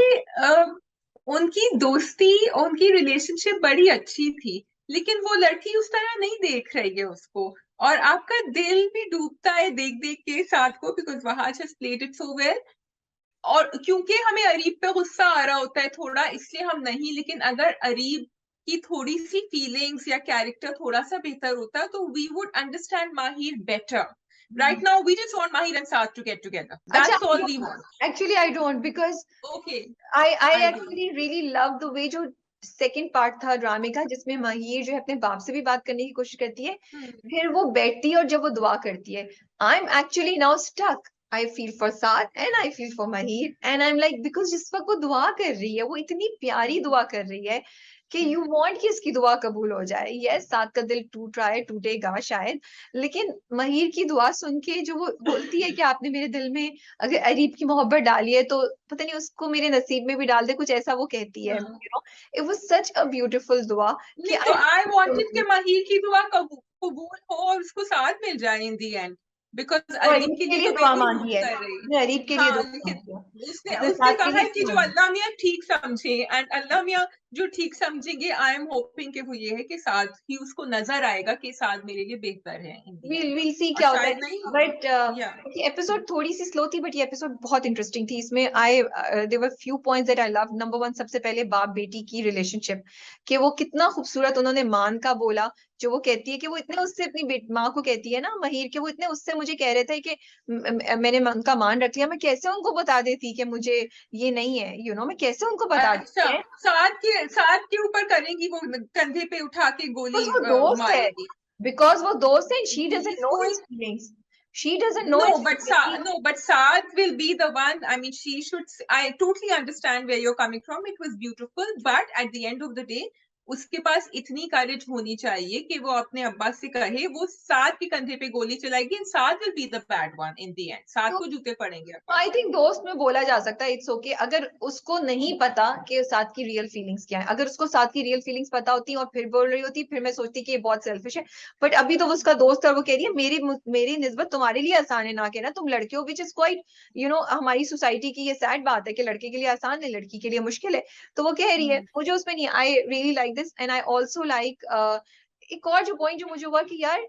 उनकी दोस्ती, उनकी रिलेशनशिप बड़ी अच्छी थी, लेकिन वो लड़की उस तरह नहीं देख रही है उसको, और आपका दिल भी डूबता है देख के साथ को, because Wahaj has played it so well. और क्योंकि हमें अरीब पे गुस्सा आ रहा होता है थोड़ा, इसलिए हम नहीं, लेकिन अगर अरीब की थोड़ी सी फीलिंग्स या कैरेक्टर थोड़ा सा बेहतर होता तो we would understand Mahir better. Right now, we just want Mahir and Saad to get together. That's all we want. Actually, I don't, because okay, I actually really love the way जो second part था ड्रामे का, जिसमें माहिर जो है अपने बाप से भी बात करने की कोशिश करती है, फिर वो बैठती है और जब वो दुआ करती है, I am actually now stuck. I feel for Saad and I feel for Mahir, and I'm like, because जिस वक्त वो दुआ कर रही है, वो इतनी प्यारी दुआ कर रही है कि यू वांट कि इसकी दुआ कबूल हो जाए. यस, साद का दिल टूट रहा है, टूटेगा शायद, लेकिन महर की दुआ सुन के जो वो बोलती है कि आपने मेरे दिल में अगर अरीब की मोहब्बत डाली है तो पता नहीं उसको मेरे नसीब में भी डाल दे, कुछ ऐसा वो कहती है. It was such a beautiful दुआ कि आई वांटेड कि महर की दुआ कबूल हो और उसको साथ मिल जाए इन द एंड, बिकॉज़ अरीब के लिए दुआ मांगी है, अरीब के लिए उसने कहा है कि जो अल्लाह मियां ठीक समझे, एंड अल्लाह मियां जो ठीक समझेंगे, आई एम होपिंग कि वो ये है कि साथ ही उसको नजर आएगा कि साथ मेरे लिए बेहतर है. we'll see क्या होता है. बट ये एपिसोड थोड़ी सी स्लो थी, बट ये एपिसोड बहुत इंटरेस्टिंग थी. इसमें there were few points that I loved. Number 1, सबसे पहले बाप बेटी की रिलेशनशिप, कि वो कितना खूबसूरत उन्होंने मान का बोला, जो वो कहती है कि वो इतने उससे अपनी माँ को कहती है ना महर के, वो इतने उससे मुझे कह रहे थे कि मैंने उनका मान रख लिया, मैं कैसे उनको बता देती कि मुझे ये नहीं है, मैं कैसे उनको बता देती. साथ के ऊपर करेंगी वो, कंधे पे उठा के गोली मारेगी, because वो दोस्त है. she doesn't know his feelings. She doesn't know. But Saad will be the one. I mean, she should. I totally understand where you're coming from. It was beautiful, but at the end of the day, उसके पास इतनी करेज होनी चाहिए कि वो अपने अब्बा से कहे, वो साद के कंधे पे गोली चलाएगी and Saad will be the bad one in the end, Saad को जूते पड़ेंगे। आई थिंक दोस्त में बोला जा सकता है, इट्स ओके अगर उसको नहीं पता कि साथ की रियल फीलिंग्स क्या है। अगर उसको साथ की रियल फीलिंग्स पता होती और फिर बोल रही होती, फिर मैं सोचती कि ये बहुत सेल्फिश है। बट अभी तो वो उसका दोस्त है और वो कह रही है मेरी निस्बत तुम्हारे लिए आसान है ना कहना, तुम लड़के हो, विच इज क्वाइट हमारी सोसाइटी की ये सैड बात है कि लड़के के लिए आसान है, लड़की के लिए मुश्किल है। तो वो कह रही है, मुझे उसमें नहीं, I really like this and I also like एक और जो पॉइंट जो मुझे हुआ कि यार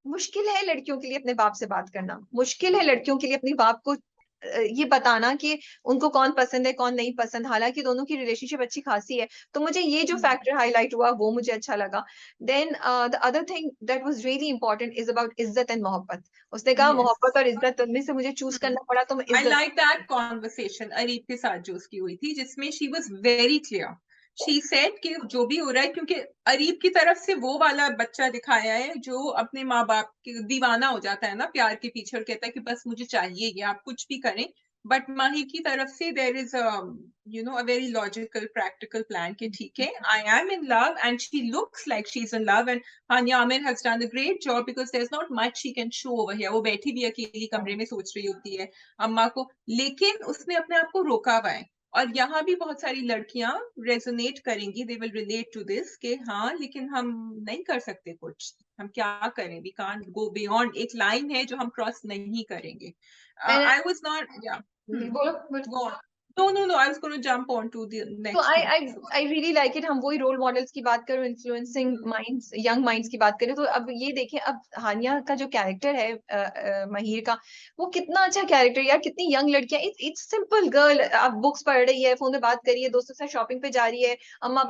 मुश्किल है लड़कियों के लिए अपने बाप से बात करना, मुश्किल है लड़कियों के लिए अपने बाप को ये बताना कि उनको कौन पसंद है कौन नहीं पसंद, हालांकि दोनों की रिलेशनशिप अच्छी खासी है। तो मुझे ये जो फैक्टर हाईलाइट हुआ वो मुझे अच्छा लगा। Then the other thing that was really important is about इज्जत एंड मोहब्बत। उसने कहा मोहब्बत और इज्जत में से मुझे चूज करना पड़ा तो मैं I इज्जत। like that conversation अरीब के साथ जो उसकी हुई थी, जिसमें she was very clear. She said कि जो भी हो रहा है, क्योंकि अरीब की तरफ से वो वाला बच्चा दिखाया है जो अपने माँ बाप के दीवाना हो जाता है ना प्यार के पीछे और कहता है कि बस मुझे चाहिए ये, आप कुछ भी करें। बट माहिर की तरफ से there is a very logical practical plan कि ठीक है, I am in love and she looks like she's in love and Hania Amir has done a great job because there's not much she can show over here. वो बैठी भी अकेली कमरे में सोच रही होती है अम्मा को, लेकिन उसने अपने आप को रोका हुआ है। और यहाँ भी बहुत सारी लड़कियां रेजोनेट करेंगी, they will relate to this कि हाँ लेकिन हम नहीं कर सकते कुछ, हम क्या करें, वी कांट गो बियॉन्ड, एक लाइन है जो हम क्रॉस नहीं करेंगे। आई वाज नॉट बोलो no, I was going to jump on to the तो next I really like it. हम वही रोल मॉडल्स की बात करें, इन्फ्लुएंसिंग माइंड्स, यंग माइंड्स की बात करें, तो अब ये देखें, अब हानिया का जो कैरेक्टर है महिर का, वो कितना अच्छा कैरेक्टर यार, कितनी यंग लड़कियां, इट्स सिंपल गर्ल, अब बुक्स पढ़ रही है, फोन में बात कर रही है, दोस्तों से शॉपिंग पे जा रही है, अम्मा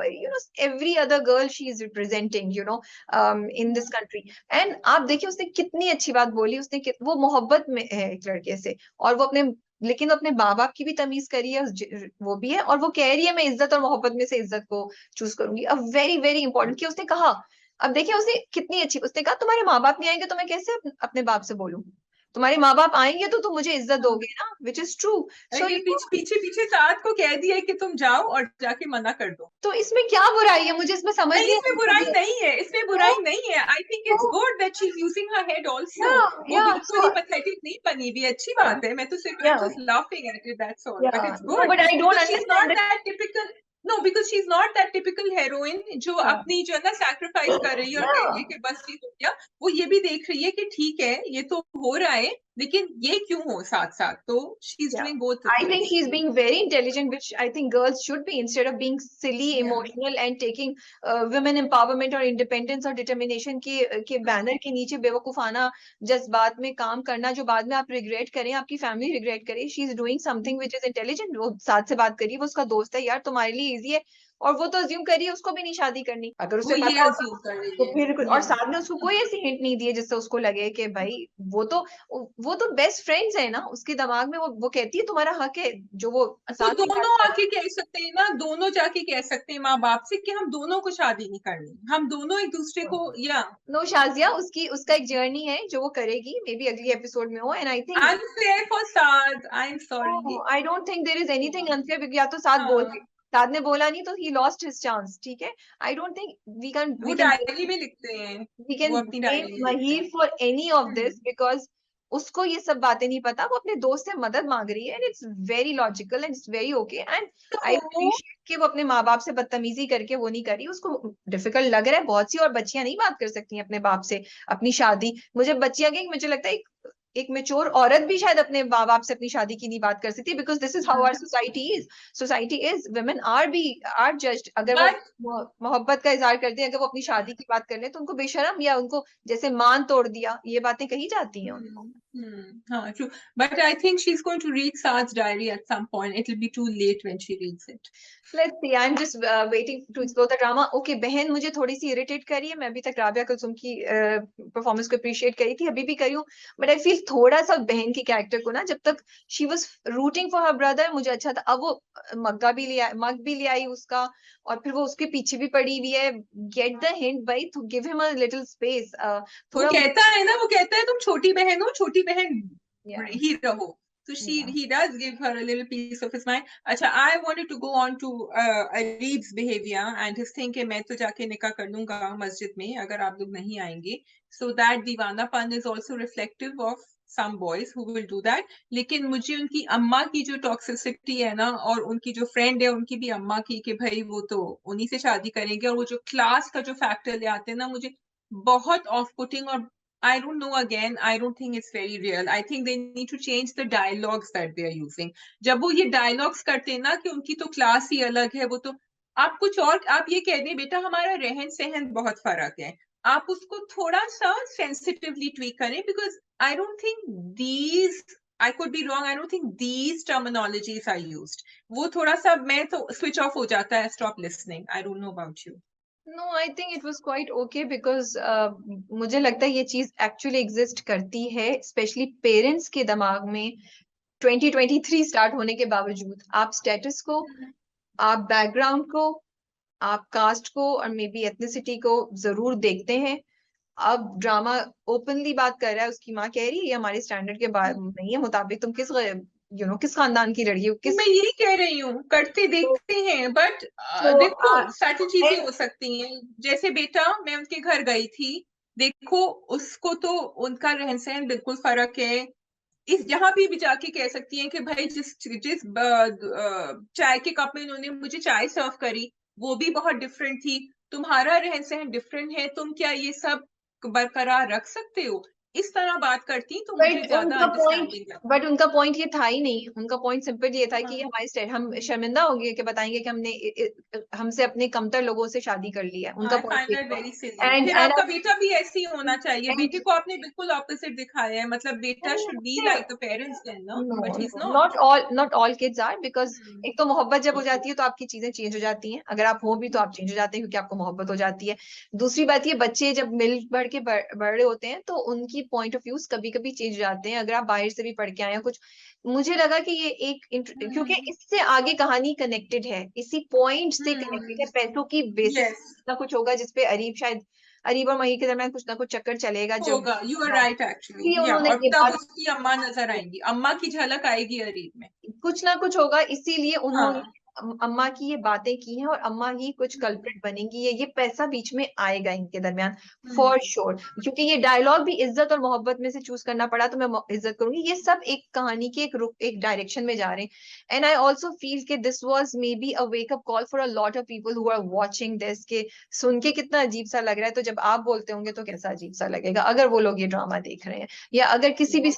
every other girl she is representing in this country. And आप देखिए उसने कितनी अच्छी बात बोली, वो मोहब्बत में है एक लड़के से, और वो लेकिन अपने माँ बाप की भी तमीज करी है, वो भी है, और वो कह रही है मैं इज्जत और मोहब्बत में से इज्जत को चूज करूंगी। अब वेरी वेरी इंपॉर्टेंट कि उसने कहा, अब देखिए उसने कितनी अच्छी, उसने कहा तुम्हारे माँ बाप नहीं आएंगे तो मैं कैसे अपने बाप से बोलूं, तुम्हारे माँ बाप आएंगे तो तुम मुझे इज्जत दोगे ना, विच इज ट्रू। सो पीछे साथ को कह दिया कि तुम जाओ और जाके मना कर दो, तो इसमें क्या बुराई है, मुझे इसमें समझ नहीं, इसमें बुराई नहीं है, इसमें बुराई नहीं है। I think it's good that she is using her head also. वो बिल्कुल ही पैथेटिक नहीं बनी भी, अच्छी बात है। मैं तो सिर्फ just laughing at it, that's all, but it's good but I don't because she is not that typical, no because she is not that typical heroine जो अपनी जो है ना सैक्रिफाइस कर रही है और कह रही है कि बस ये हो गया। वो ये भी देख रही है कि ठीक है ये तो हो रहा है, लेकिन ये क्यों हो साथ साथ, तो she is doing both. I think she's being very intelligent, which I think girls should be, instead of being silly, emotional and taking women empowerment और independence और determination के बैनर के नीचे बेवकूफाना जज्बात में काम करना जो बाद में आप रिग्रेट करें, आपकी फैमिली रिग्रेट करे। She is doing something which is intelligent. वो साथ से बात करिए, वो उसका दोस्त है यार, तुम्हारे लिए इजी है, और वो तो अज्यूम करिए उसको भी नहीं शादी करनी, अगर उसे पता होता तो फिर कुछ। और साथ में उसको कोई ऐसी हिंट नहीं दिए जिससे उसको लगे कि भाई वो तो बेस्ट फ्रेंड्स है ना, उसके दिमाग में वो कहती है तुम्हारा हक है, जो वो तो दोनों आके कह सकते हैं ना, दोनों जाके कह सकते हैं माँ बाप से कि हम दोनों को शादी नहीं करनी, हम दोनों एक दूसरे को, या नो शाजिया, उसका एक जर्नी है जो वो करेगी, मे बी अगली एपिसोड में हो। And I think unfair for Saad, I am sorry, I don't think there is anything unfair, क्योंकि या तो साथ ने बोला नहीं तो ही लॉस्ट हिज चांस, ठीक है। I don't think we can diary में लिखते हैं, वो अपनी डायरी महिर for any of this, because उसको ये सब बातें नहीं पता, वो अपने दोस्त से मदद मांग रही है, and it's very logical and it's very okay. And I appreciate कि वो अपने माँ बाप से बदतमीजी करके वो नहीं करी, उसको डिफिकल्ट लग रहा है। बहुत सी और बच्चियां नहीं बात कर सकती अपने बाप से अपनी शादी, मुझे बच्चियां की, मुझे लगता है एक मेच्योर औरत भी शायद अपने माँ बाप से अपनी शादी की नहीं बात कर सकती, because this is how our society is women are judged. अगर वो मोहब्बत का इजहार करते हैं, अगर वो अपनी शादी की बात कर ले तो उनको बेशरम या उनको जैसे मान तोड़ दिया, ये बातें कही जाती हैं उनको। हाँ, true. But I think she's going to read Saad's diary at some point. It'll be too late when she reads it. Let's see. I'm just waiting to explore the drama. Okay, बहन मुझे थोड़ी सी irritate करी है। मैं अभी तक राबिया कुलसुम की performance को अप्रिशिएट करी थी, अभी भी करी हूँ, बट आई फील थोड़ा सा बहन की कैरेक्टर को ना, जब तक she was rooting for her brother मुझे अच्छा था। अब वो मग भी ले आई उसका, और फिर वो उसके पीछे भी पड़ी हुई है। गेट द हिंट भाई, to give him a little space. वो कहता है ना, वो कहता है तुम छोटी बहन हो, छोटी बहन ही रहो, So he does give her a little piece of his mind. अच्छा, I wanted to go on to Areeb's behavior and his thing कि मैं तो जाके निकाह कर लूंगा मस्जिद में अगर आप लोग नहीं आएंगे. So that दीवानापन is also reflective of some boys who will do that. लेकिन मुझे उनकी अम्मा की जो टॉक्सिसिटी है ना और उनकी जो फ्रेंड है उनकी भी अम्मा की कि भाई वो तो उन्हीं से शादी करेंगे और वो जो क्लास का जो फैक्टर ले आते हैं ना मुझे बहुत ऑफ पुटिंग और I don't know again, I don't think it's very real. I think they need to change the dialogues that they are using. जब वो ये dialogues करते हैं ना कि उनकी तो क्लास ही अलग है, वो तो आप कुछ और आप ये कह दें बेटा हमारा रहन सहन बहुत फर्क है, आप उसको थोड़ा सा sensitively tweak करें because I don't think these I could be wrong. I don't think these terminologies are used. वो थोड़ा सा मैं तो switch off हो जाता है, stop listening. I don't know about you. No, I think it was quite okay because मुझे लगता है ये चीज actually exist करती है, especially parents के दिमाग में 2023 स्टार्ट होने के बावजूद आप स्टेटस को, आप बैकग्राउंड को, आप कास्ट को और मे बी एथनिसिटी को जरूर देखते हैं. अब ड्रामा ओपनली बात कर रहा है, उसकी माँ कह रही है ये हमारे स्टैंडर्ड के बारे में नहीं है, मुताबिक तुम किस किस खानदान की लड़की हो, किस मैं यही कह रही हूँ करते देखते हैं बट देखो सारी चीजें हो सकती हैं. जैसे बेटा मैं उनके घर गई थी, देखो उसको तो उनका रहन सहन बिल्कुल फर्क है. इस यहाँ भी जाके कह सकती हैं कि भाई जिस चाय के कप में उन्होंने मुझे चाय सर्व करी वो भी बहुत डिफरेंट थी, तुम्हारा रहन सहन डिफरेंट है, तुम क्या ये सब बरकरार रख सकते हो? इस तरह बात करती तो मुझे ज्यादा अंडरस्टैंडिंग लगती. बट उनका पॉइंट ये था ही नहीं. उनका पॉइंट सिंपल ये था कि हमारे हम शर्मिंदा होंगे कि बताएंगे कि हमसे अपने कमतर लोगों से शादी कर लिया. उनका पॉइंट वेरी सिली. फिर आपका बेटा भी ऐसे ही होना चाहिए. बेटे को आपने बिल्कुल ऑपोजिट दिखाया है, मतलब बेटा should be like the parents then, no? But he is not all kids are because एक तो मोहब्बत जब हो जाती है तो आपकी चीजें चेंज हो जाती हैं. अगर आप हो भी तो आप चेंज हो जाते हैं क्योंकि आपको मोहब्बत हो जाती है. दूसरी बात ये बच्चे जब मिल बढ़ के बड़े होते हैं तो उनकी पॉइंट ऑफ व्यूज कभी कभी चेंज हो जाते हैं. अगर आप बाहर से भी पढ़ के आए हैं कुछ, मुझे लगा कि ये एक क्योंकि इससे आगे कहानी कनेक्टेड है, इसी पॉइंट से कनेक्टेड है, पैसों की बेसिस ना कुछ होगा जिसपे अरीब और मही के दरमियान कुछ ना कुछ चक्कर चलेगा. होगा. You are right actually. उन्होंने और तब उसकी अम्मा नजर आएंगी, अम्मा की झलक आएगी अरीब में, कुछ ना कुछ होगा. इसीलिए उन्होंने अम्मा की ये बातें की हैं और अम्मा ही कुछ कल्प्रिट बनेंगी. ये पैसा बीच में आएगा इनके दरमियान फॉर श्योर, क्योंकि ये डायलॉग भी इज्जत और मोहब्बत में से चूज करना पड़ा तो मैं इज्जत करूंगी. ये सब एक कहानी के एक डायरेक्शन में जा रहे हैं. एंड आई ऑल्सो फील कि this was maybe a wake up call for a lot of people who are watching this, के सुन के कितना अजीब सा लग रहा है, तो जब आप बोलते होंगे तो कैसा अजीब सा लगेगा अगर वो लोग ये ड्रामा देख रहे हैं या अगर किसी भी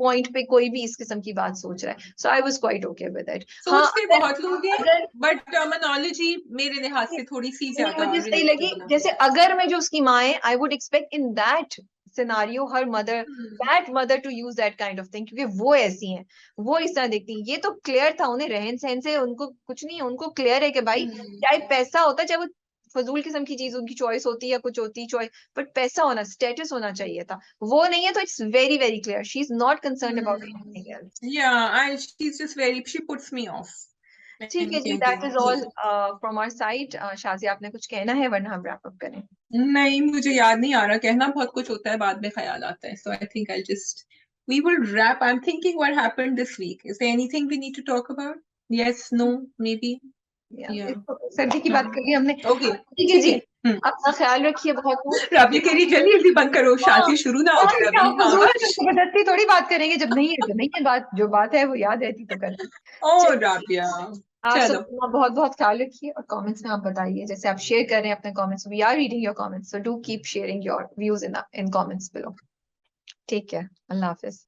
पॉइंट पे कोई भी इस किस्म की बात सोच रहा है. So I was quite okay with it. सोचते बहुत लोग हैं बट टर्मिनोलॉजी मेरे लिहाज से थोड़ी सी ज्यादा मुझे सही लगी. जैसे अगर मैं जो उसकी माँ है, I would expect in that scenario her mother to use that kind of thing, क्योंकि वो ऐसी हैं, वो इस तरह देखती हैं. ये तो क्लियर था, उन्हें रहन सहन से उनको कुछ नहीं है, उनको क्लियर है कि भाई चाहे पैसा होता है, चाहे वो फजूल किस्म की चीज उनकी चॉइस होती है या कुछ होती चॉइस, बट पैसा होना, स्टेटस होना चाहिए था. वो नहीं है तो it's very very clear. She is not concerned about anything else. She is just very, she puts me off. ठीक है जी, that is all from our side. Shazia आपने कुछ कहना है वरना हम रैप अप करें? नहीं, मुझे याद नहीं आ रहा. कहना बहुत कुछ होता है, बाद में ख्याल आता है. So I think I'll just, we will wrap. I'm thinking what happened this week. Is there anything we need to talk about? Yes, no, maybe. सर्दी की बात कर ली हमने. Okay, ठीक है जी, अपना ख्याल रखिए बहुत. राबिया कह रही जल्दी जल्दी बंद करो, शादी शुरू ना हो जाए. जबरदस्ती थोड़ी बात करेंगे, जब नहीं है तो नहीं है. बात जो बात है वो याद रहती तो करते. ओ राबिया, आप सब बहुत बहुत ख्याल रखिए और कमेंट्स में आप बताइए, जैसे आप शेयर कर रहे हैं अपने comments. We are reading your comments, so do keep sharing your views in comments below. ठीक है, अल्लाह हाफिज.